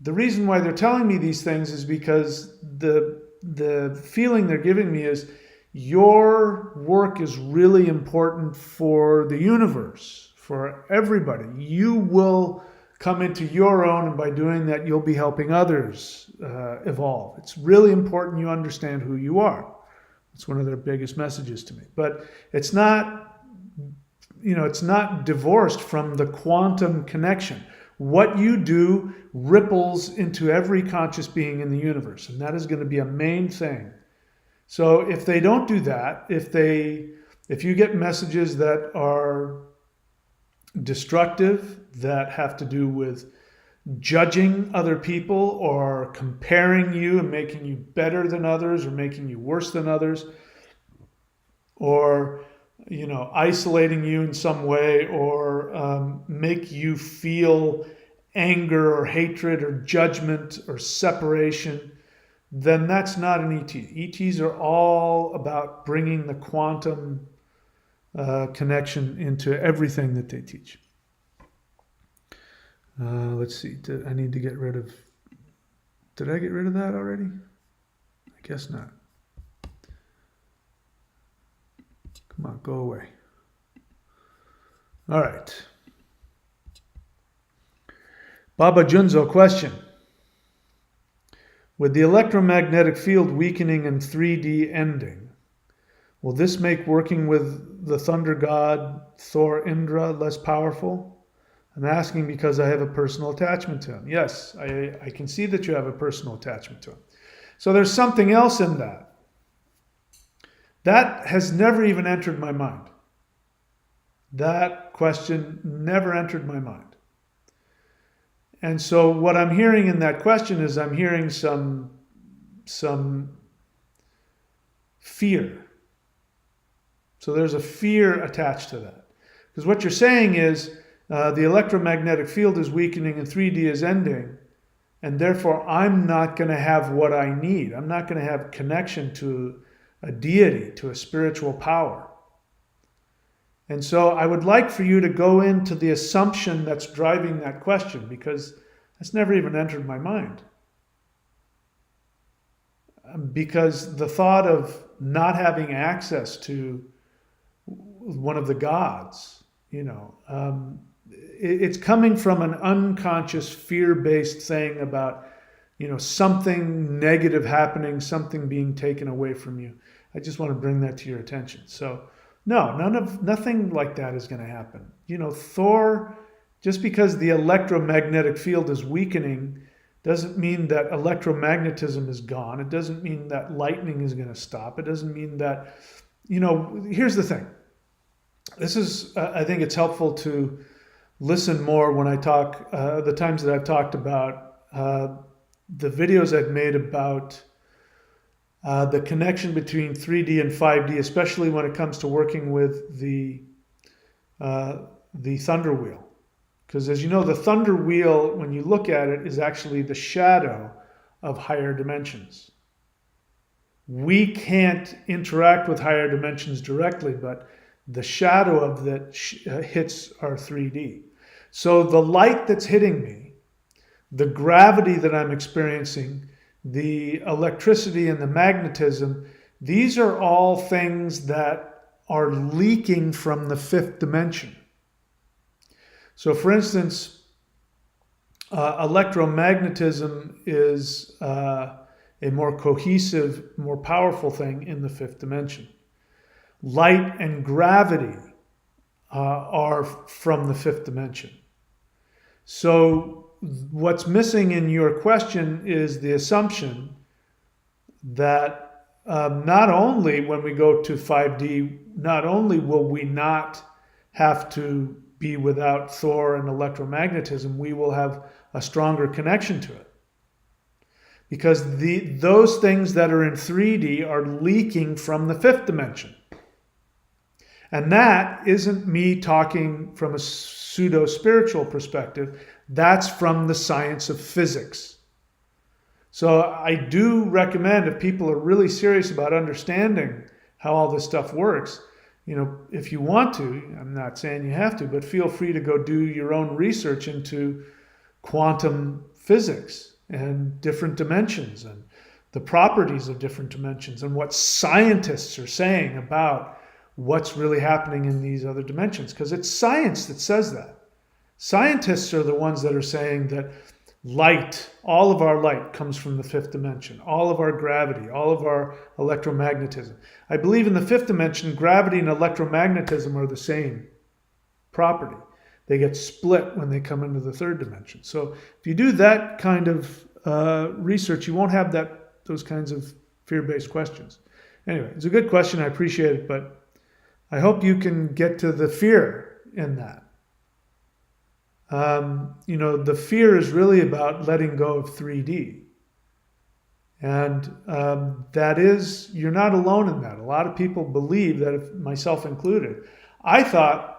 The reason why they're telling me these things is because the feeling they're giving me is your work is really important for the universe, for everybody. You will come into your own, and by doing that, you'll be helping others evolve. It's really important you understand who you are. It's one of their biggest messages to me. But it's not, it's not divorced from the quantum connection. What you do ripples into every conscious being in the universe, and that is going to be a main thing. So if they don't do that, if you get messages that are destructive, that have to do with judging other people or comparing you and making you better than others or making you worse than others, or isolating you in some way, or make you feel anger or hatred or judgment or separation, then that's not an ET. ETs are all about bringing the quantum connection into everything that they teach. Let's see. I need to get rid of... Did I get rid of that already? I guess not. Come on, go away. All right. Baba Junzo question. With the electromagnetic field weakening and 3D ending, will this make working with the thunder god Thor Indra less powerful? I'm asking because I have a personal attachment to him. Yes, I can see that you have a personal attachment to him. So there's something else in that. That has never even entered my mind. That question never entered my mind. And so what I'm hearing in that question is I'm hearing some fear. So there's a fear attached to that. Because what you're saying is the electromagnetic field is weakening and 3D is ending, and therefore I'm not going to have what I need. I'm not going to have connection to a deity, to a spiritual power. And so I would like for you to go into the assumption that's driving that question, because that's never even entered my mind. Because the thought of not having access to one of the gods, it's coming from an unconscious fear-based thing about, something negative happening, something being taken away from you. I just want to bring that to your attention. So no, nothing like that is going to happen. Thor, just because the electromagnetic field is weakening doesn't mean that electromagnetism is gone. It doesn't mean that lightning is going to stop. It doesn't mean that, here's the thing. This is, I think it's helpful to listen more when I talk, the times that I've talked about the videos I've made about the connection between 3D and 5D, especially when it comes to working with the thunder wheel. Because as you know, the thunder wheel, when you look at it, is actually the shadow of higher dimensions. We can't interact with higher dimensions directly, but the shadow of that hits our 3D. So the light that's hitting me, the gravity that I'm experiencing, the electricity and the magnetism, these are all things that are leaking from the fifth dimension. So for instance, electromagnetism is a more cohesive, more powerful thing in the fifth dimension. Light and gravity are from the fifth dimension. So what's missing in your question is the assumption that not only when we go to 5D, not only will we not have to be without Thor and electromagnetism, we will have a stronger connection to it. Because those things that are in 3D are leaking from the fifth dimension. And that isn't me talking from a pseudo-spiritual perspective. That's from the science of physics. So I do recommend, if people are really serious about understanding how all this stuff works, if you want to, I'm not saying you have to, but feel free to go do your own research into quantum physics and different dimensions and the properties of different dimensions and what scientists are saying about what's really happening in these other dimensions. Because it's science that says that. Scientists are the ones that are saying that light, all of our light comes from the fifth dimension, all of our gravity, all of our electromagnetism. I believe in the fifth dimension, gravity and electromagnetism are the same property. They get split when they come into the third dimension. So if you do that kind of research, you won't have those kinds of fear-based questions. Anyway, it's a good question. I appreciate it, but I hope you can get to the fear in that. The fear is really about letting go of 3D. And you're not alone in that. A lot of people believe that, myself included. I thought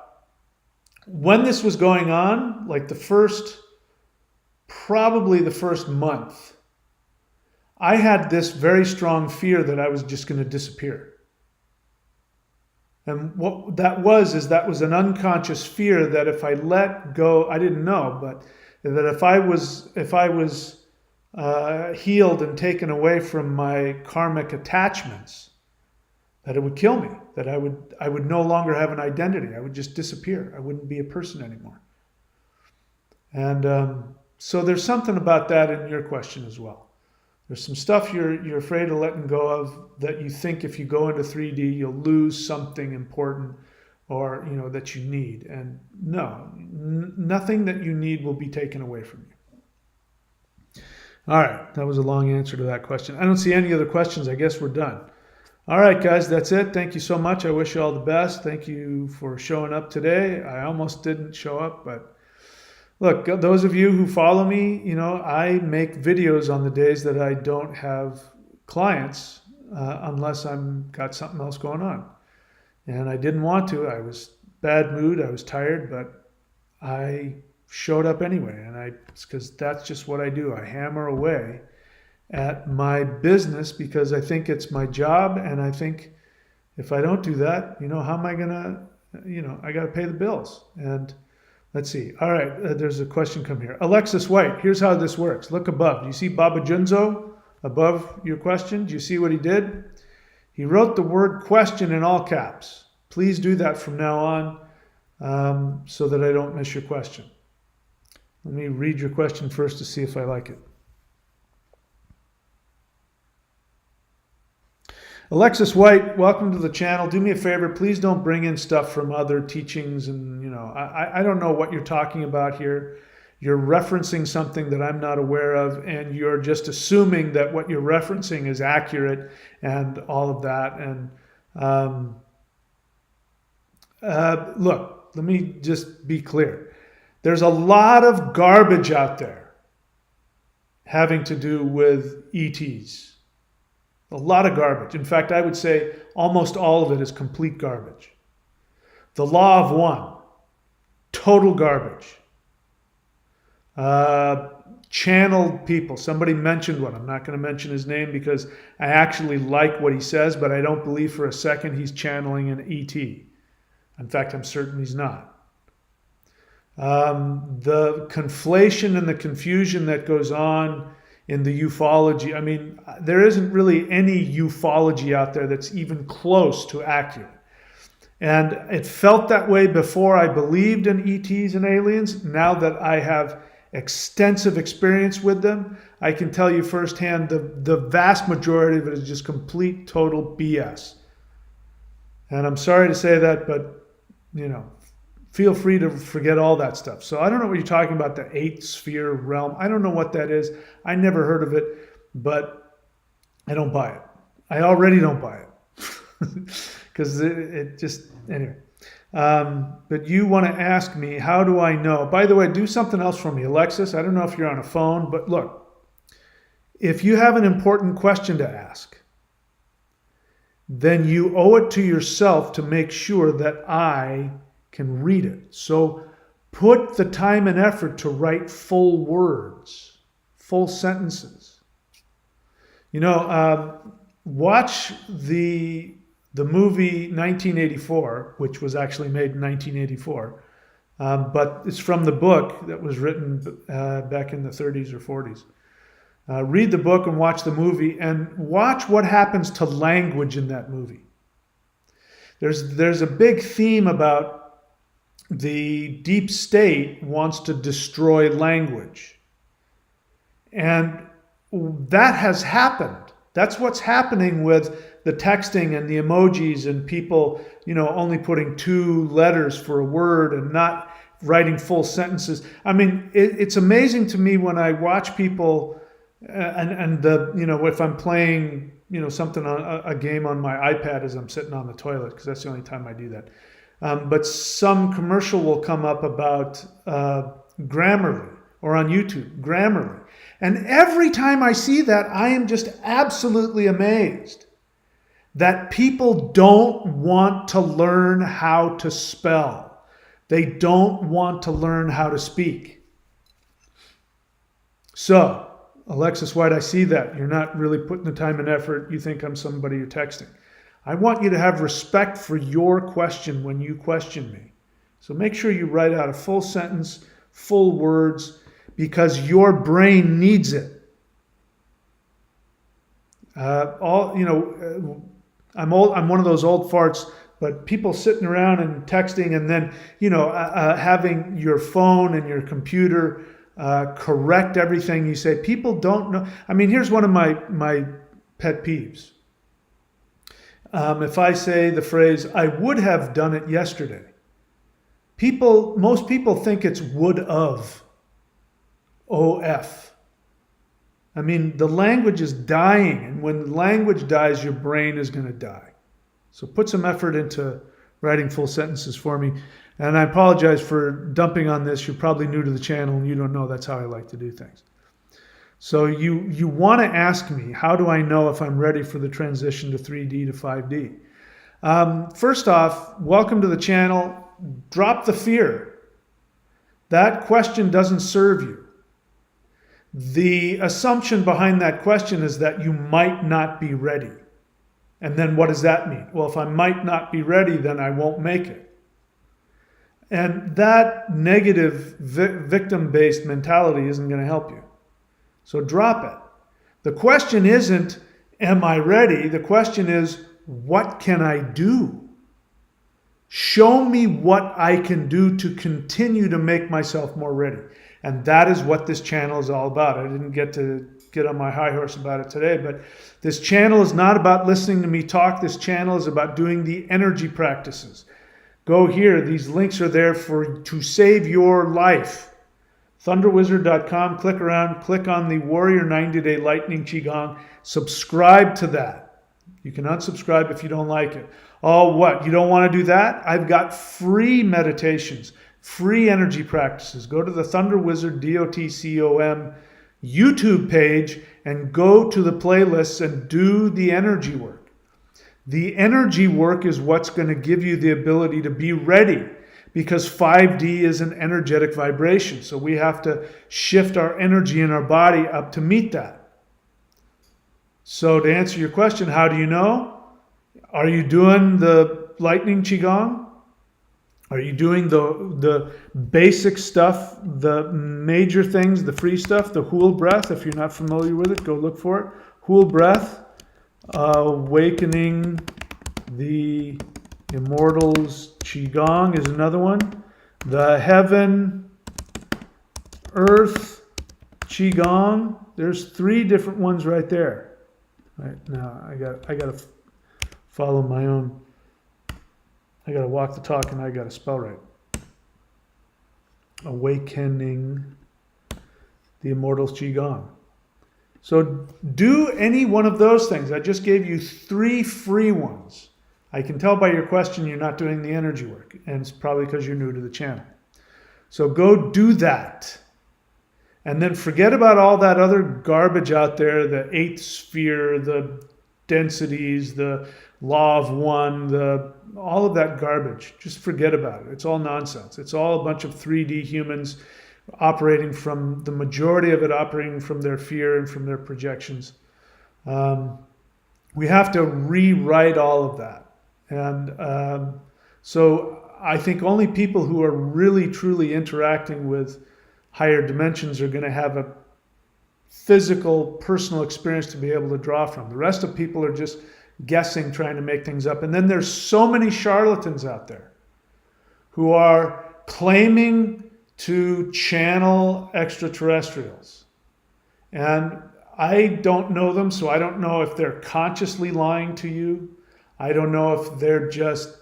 when this was going on, like probably the first month, I had this very strong fear that I was just going to disappear. And what that was an unconscious fear that if I let go, I didn't know, but that if I was healed and taken away from my karmic attachments, that it would kill me, that I would no longer have an identity. I would just disappear. I wouldn't be a person anymore. And so there's something about that in your question as well. There's some stuff you're afraid of letting go of, that you think if you go into 3D, you'll lose something important or, that you need. And no, nothing that you need will be taken away from you. All right, that was a long answer to that question. I don't see any other questions. I guess we're done. All right, guys, that's it. Thank you so much. I wish you all the best. Thank you for showing up today. I almost didn't show up, but look, those of you who follow me, I make videos on the days that I don't have clients unless I'm got something else going on. And I didn't want to. I was bad mood. I was tired, but I showed up anyway. And it's because that's just what I do. I hammer away at my business because I think it's my job. And I think if I don't do that, how am I going to, I got to pay the bills. And let's see. All right, there's a question come here. Alexis White, here's how this works. Look above. Do you see Baba Junzo above your question? Do you see what he did? He wrote the word question in all caps. Please do that from now on so that I don't miss your question. Let me read your question first to see if I like it. Alexis White, welcome to the channel. Do me a favor, please don't bring in stuff from other teachings. And, I don't know what you're talking about here. You're referencing something that I'm not aware of, and you're just assuming that what you're referencing is accurate and all of that. And look, let me just be clear. There's a lot of garbage out there having to do with ETs. A lot of garbage. In fact, I would say almost all of it is complete garbage. The law of one, total garbage. Channeled people. Somebody mentioned one. I'm not going to mention his name because I actually like what he says, but I don't believe for a second he's channeling an ET. In fact, I'm certain he's not. The conflation and the confusion that goes on in the ufology. I mean, there isn't really any ufology out there that's even close to accurate. And it felt that way before I believed in ETs and aliens. Now that I have extensive experience with them, I can tell you firsthand the vast majority of it is just complete, total BS. And I'm sorry to say that, but, feel free to forget all that stuff. So I don't know what you're talking about, the eighth sphere realm. I don't know what that is. I never heard of it, but I don't buy it. I already don't buy it because it just, anyway. But you want to ask me, how do I know? By the way, do something else for me, Alexis. I don't know if you're on a phone, but look, if you have an important question to ask, then you owe it to yourself to make sure that I can read it. So put the time and effort to write full words, full sentences. Watch the movie 1984, which was actually made in 1984, but it's from the book that was written back in the 30s or 40s. Read the book and watch the movie, and watch what happens to language in that movie. There's a big theme about the deep state wants to destroy language. And that has happened. That's what's happening with the texting and the emojis and people, only putting 2 letters for a word and not writing full sentences. I mean, it's amazing to me when I watch people if I'm playing, something on a game on my iPad as I'm sitting on the toilet, because that's the only time I do that. But some commercial will come up about Grammarly, or on YouTube, Grammarly. And every time I see that, I am just absolutely amazed that people don't want to learn how to spell. They don't want to learn how to speak. So, Alexis White, I see that. You're not really putting the time and effort. You think I'm somebody you're texting. I want you to have respect for your question when you question me. So make sure you write out a full sentence, full words, because your brain needs it. I'm one of those old farts, but people sitting around and texting, and then having your phone and your computer correct everything you say. People don't know. I mean, here's one of my pet peeves. If I say the phrase, "I would have done it yesterday," most people think it's would of. OF. I mean, the language is dying, and when language dies, your brain is going to die. So put some effort into writing full sentences for me. And I apologize for dumping on this. You're probably new to the channel and you don't know that's how I like to do things. So you want to ask me, how do I know if I'm ready for the transition to 3D to 5D? First off, welcome to the channel. Drop the fear. That question doesn't serve you. The assumption behind that question is that you might not be ready. And then what does that mean? Well, if I might not be ready, then I won't make it. And that negative victim-based mentality isn't going to help you. So drop it. The question isn't, am I ready? The question is, what can I do? Show me what I can do to continue to make myself more ready. And that is what this channel is all about. I didn't get on my high horse about it today, but this channel is not about listening to me talk. This channel is about doing the energy practices. Go here. These links are there to save your life. Thunderwizard.com. Click around. Click on the Warrior 90-Day Lightning Qigong. Subscribe to that. You can unsubscribe if you don't like it. Oh, what? You don't want to do that? I've got free meditations. Free energy practices. Go to the Thunder Wizard DOTCOM YouTube page and go to the playlists and do the energy work. The energy work is what's going to give you the ability to be ready, because 5D is an energetic vibration. So we have to shift our energy in our body up to meet that. So to answer your question, how do you know? Are you doing the lightning qigong? Are you doing the basic stuff, the major things, the free stuff, the Hool breath? If you're not familiar with it, go look for it. Hool breath, awakening the immortals qigong is another one. The heaven, earth qigong. There's 3 different ones right there. Right now, I got to follow my own. I got to walk the talk and I got to spell right. Awakening the Immortals Qigong. So do any one of those things. I just gave you 3 free ones. I can tell by your question you're not doing the energy work, and it's probably because you're new to the channel. So go do that. And then forget about all that other garbage out there, the 8th sphere, the densities, the law of one, all of that garbage. Just forget about it. It's all nonsense. It's all a bunch of 3D humans operating from, the majority of it operating from their fear and from their projections. We have to rewrite all of that. And so I think only people who are really, truly interacting with higher dimensions are going to have a physical, personal experience to be able to draw from. The rest of people are just guessing, trying to make things up. And then there's so many charlatans out there who are claiming to channel extraterrestrials. And I don't know them, so I don't know if they're consciously lying to you. I don't know if they're just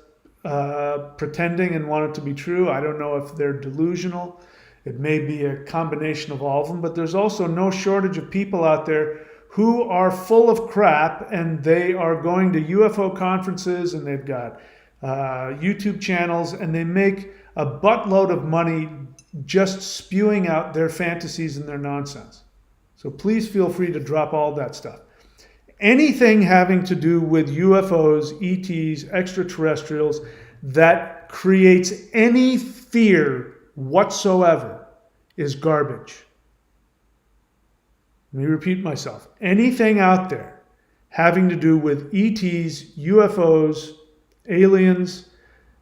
pretending and want it to be true. I don't know if they're delusional. It may be a combination of all of them, but there's also no shortage of people out there who are full of crap, and they are going to UFO conferences, and they've got YouTube channels, and they make a buttload of money just spewing out their fantasies and their nonsense. So please feel free to drop all that stuff. Anything having to do with UFOs, ETs, extraterrestrials that creates any fear whatsoever is garbage. Let me repeat myself. Anything out there having to do with ETs, UFOs, aliens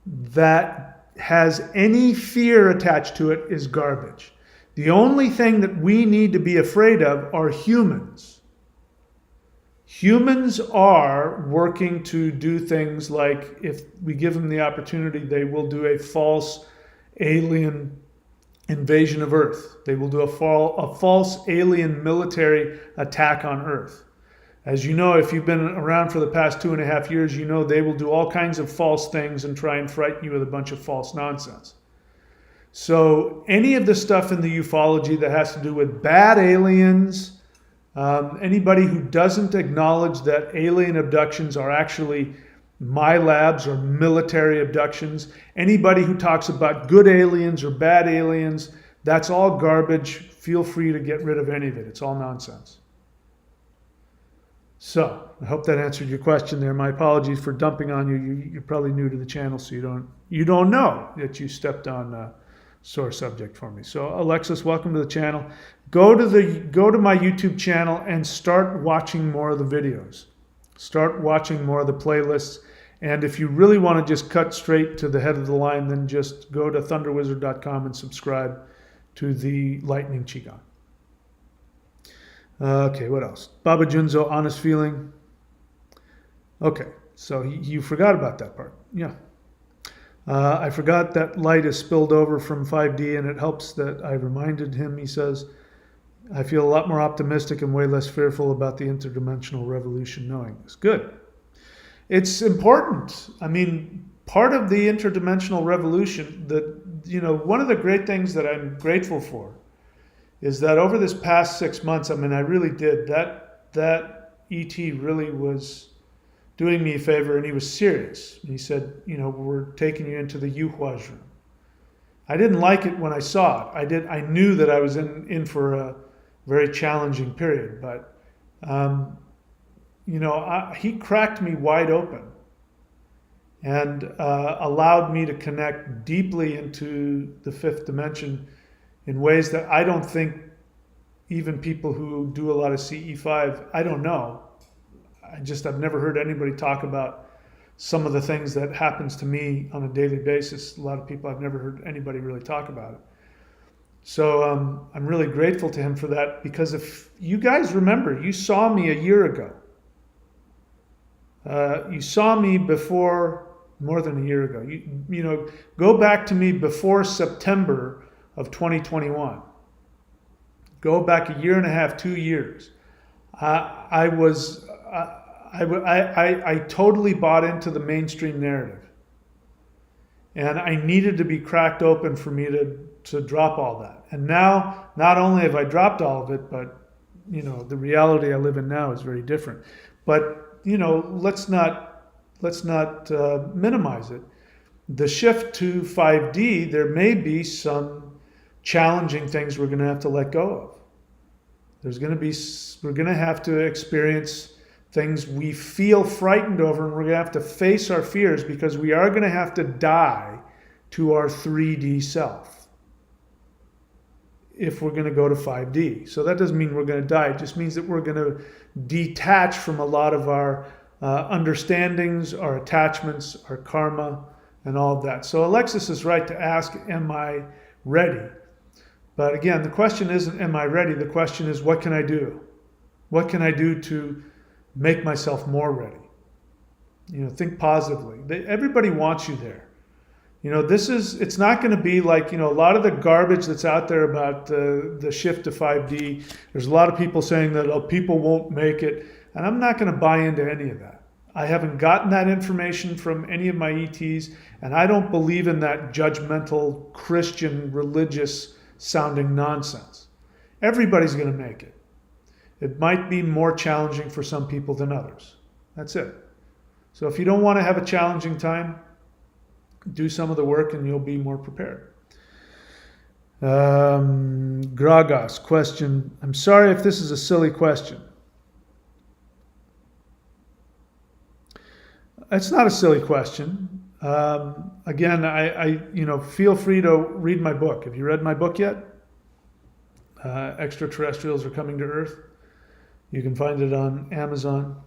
that has any fear attached to it is garbage. The only thing that we need to be afraid of are humans. Humans are working to do things like, if we give them the opportunity, they will do a false alien invasion of Earth. They will do a false alien military attack on Earth. As you know, if you've been around for the past 2.5 years, you know they will do all kinds of false things and try and frighten you with a bunch of false nonsense. So any of the stuff in the ufology that has to do with bad aliens, anybody who doesn't acknowledge that alien abductions are actually my labs or military abductions, anybody who talks about good aliens or bad aliens, that's all garbage. Feel free to get rid of any of it. It's all nonsense. So I hope that answered your question there. My apologies for dumping on you. You're probably new to the channel, so you don't know that you stepped on a sore subject for me. So Alexis, welcome to the channel. Go to my YouTube channel and start watching more of the videos. Start watching more of the playlists. And if you really want to just cut straight to the head of the line, then just go to thunderwizard.com and subscribe to the Lightning Qigong. Okay, what else? Baba Junzo, honest feeling. Okay, so you forgot about that part. Yeah. I forgot that light is spilled over from 5D, and it helps that I reminded him. He says, I feel a lot more optimistic and way less fearful about the interdimensional revolution knowing this. Good. It's important. I mean, part of the interdimensional revolution, one of the great things that I'm grateful for is that over this past 6 months, I mean, I really did, that ET really was doing me a favor, and he was serious. He said, we're taking you into the Yuhua's room. I didn't like it when I saw it. I knew that I was in for a very challenging period, but he cracked me wide open and allowed me to connect deeply into the fifth dimension in ways that I don't think even people who do a lot of CE5, I don't know. I've never heard anybody talk about some of the things that happens to me on a daily basis. A lot of people, I've never heard anybody really talk about it. So I'm really grateful to him for that, because if you guys remember, you saw me a year ago. You saw me before, more than a year ago. Go back to me before September of 2021. Go back a year and a half, 2 years. I totally bought into the mainstream narrative. And I needed to be cracked open for me to drop all that. And now, not only have I dropped all of it, but, the reality I live in now is very different. But, let's not minimize it. The shift to 5D, there may be some challenging things we're going to have to let go of. We're going to have to experience things we feel frightened over, and we're going to have to face our fears, because we are going to have to die to our 3D self. if we're going to go to 5D. So that doesn't mean we're going to die. It just means that we're going to detach from a lot of our understandings, our attachments, our karma, and all of that. So Alexis is right to ask, am I ready? But again, the question isn't, am I ready? The question is, what can I do? What can I do to make myself more ready? Think positively. Everybody wants you there. It's not going to be like, a lot of the garbage that's out there about the shift to 5D. There's a lot of people saying that people won't make it. And I'm not going to buy into any of that. I haven't gotten that information from any of my ETs. And I don't believe in that judgmental Christian religious sounding nonsense. Everybody's going to make it. It might be more challenging for some people than others. That's it. So if you don't want to have a challenging time, do some of the work and you'll be more prepared. Gragos question. I'm sorry if this is a silly question. It's not a silly question. Again, I feel free to read my book. Have you read my book yet? Extraterrestrials are Coming to Earth. You can find it on Amazon.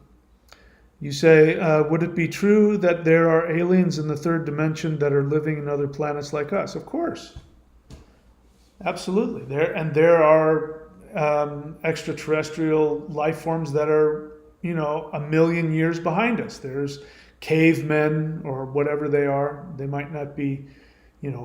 You say, would it be true that there are aliens in the third dimension that are living in other planets like us? Of course. Absolutely. There are extraterrestrial life forms that are, 1 million years behind us. There's cavemen or whatever they are. They might not be,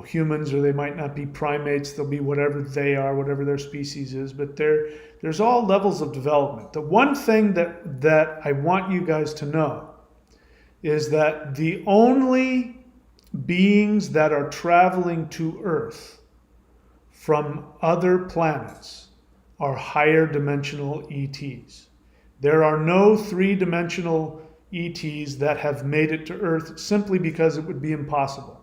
humans, or they might not be primates. They'll be whatever they are, whatever their species is. But there's all levels of development. The one thing that I want you guys to know is that the only beings that are traveling to Earth from other planets are higher dimensional ETs. There are no three-dimensional ETs that have made it to Earth simply because it would be impossible.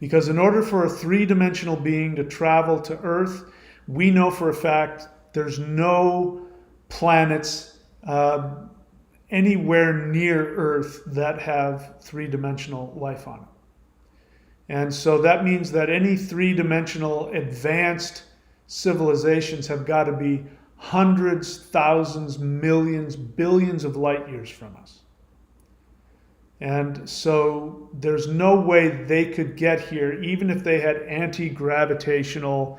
Because in order for a three-dimensional being to travel to Earth, we know for a fact there's no planets anywhere near Earth that have three-dimensional life on it. And so that means that any three-dimensional advanced civilizations have got to be hundreds, thousands, millions, billions of light years from us. And so there's no way they could get here, even if they had anti-gravitational,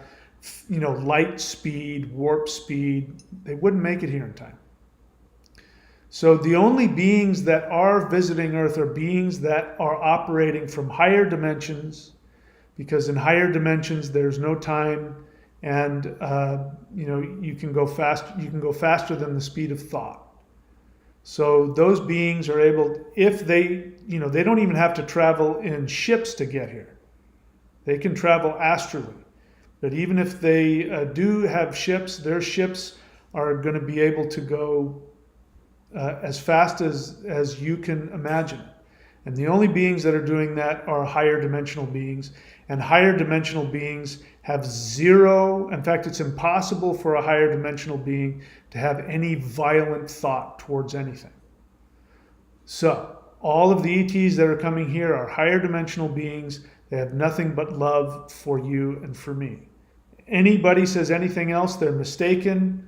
light speed, warp speed. They wouldn't make it here in time. So the only beings that are visiting Earth are beings that are operating from higher dimensions, because in higher dimensions there's no time, and you can go fast. You can go faster than the speed of thought. So those beings are able, if they don't even have to travel in ships to get here. They can travel astrally. But even if they do have ships, their ships are going to be able to go as fast as you can imagine. And the only beings that are doing that are higher dimensional beings. And higher dimensional beings have zero, in fact, it's impossible for a higher dimensional being to have any violent thought towards anything. So, all of the ETs that are coming here are higher dimensional beings. They have nothing but love for you and for me. Anybody says anything else, they're mistaken,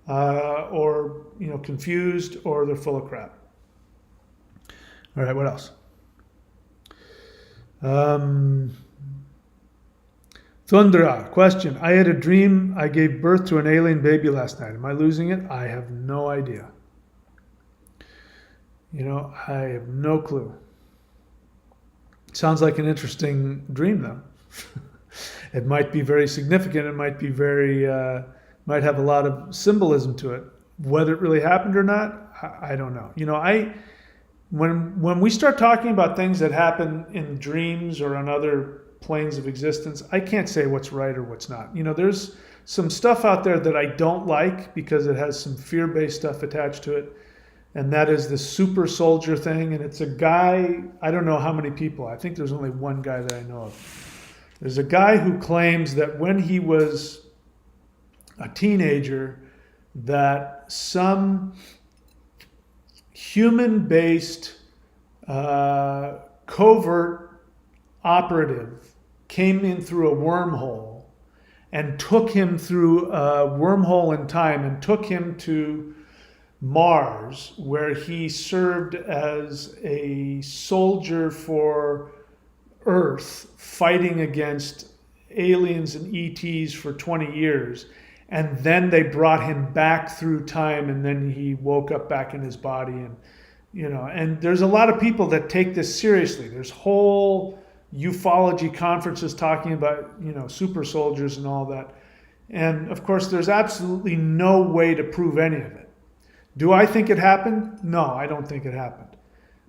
or confused, or they're full of crap. All right, what else? Thundra, question. I had a dream I gave birth to an alien baby last night. Am I losing it? I have no idea. I have no clue. Sounds like an interesting dream, though. It might be very significant. It might be might have a lot of symbolism to it. Whether it really happened or not, I don't know. When we start talking about things that happen in dreams or on other planes of existence, I can't say what's right or what's not. There's some stuff out there that I don't like because it has some fear-based stuff attached to it. And that is the super soldier thing. And it's a guy, I don't know how many people, I think there's only one guy that I know of. There's a guy who claims that when he was a teenager, that some human-based covert operative came in through a wormhole and took him through a wormhole in time and took him to Mars, where he served as a soldier for Earth, fighting against aliens and ETs for 20 years. And then they brought him back through time, and then he woke up back in his body. And, you know, and there's a lot of people that take this seriously. There's whole ufology conferences talking about, you know, super soldiers and all that. And of course, there's absolutely no way to prove any of it. Do I think it happened? No, I don't think it happened.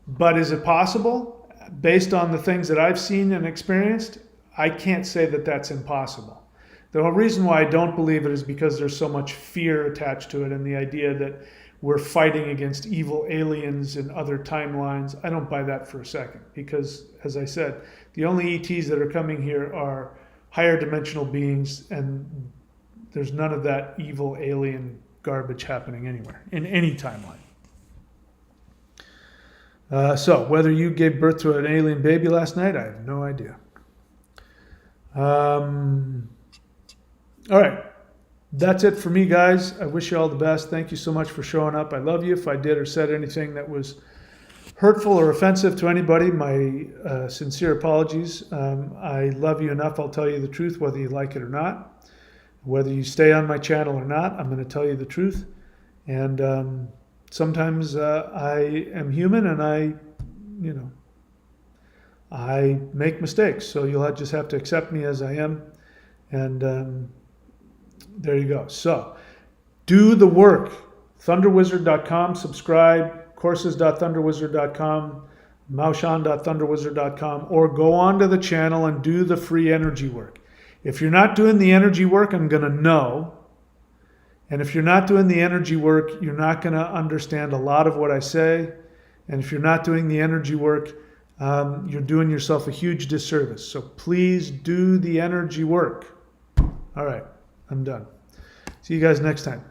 But is it possible? Based on the things that I've seen and experienced, I can't say that that's impossible. The whole reason why I don't believe it is because there's so much fear attached to it, and the idea that we're fighting against evil aliens in other timelines. I don't buy that for a second, because, as I said, the only ETs that are coming here are higher dimensional beings, and there's none of that evil alien garbage happening anywhere in any timeline. So whether you gave birth to an alien baby last night, I have no idea. All right. That's it for me, guys. I wish you all the best. Thank you so much for showing up. I love you. If I did or said anything that was hurtful or offensive to anybody, my sincere apologies. I love you enough. I'll tell you the truth, whether you like it or not. Whether you stay on my channel or not, I'm going to tell you the truth. And sometimes I am human, and I make mistakes. So you'll just have to accept me as I am. And there you go. So do the work. Thunderwizard.com, subscribe, courses.thunderwizard.com, maushan.thunderwizard.com, or go onto the channel and do the free energy work. If you're not doing the energy work, I'm going to know. And if you're not doing the energy work, you're not going to understand a lot of what I say. And if you're not doing the energy work, you're doing yourself a huge disservice. So please do the energy work. All right, I'm done. See you guys next time.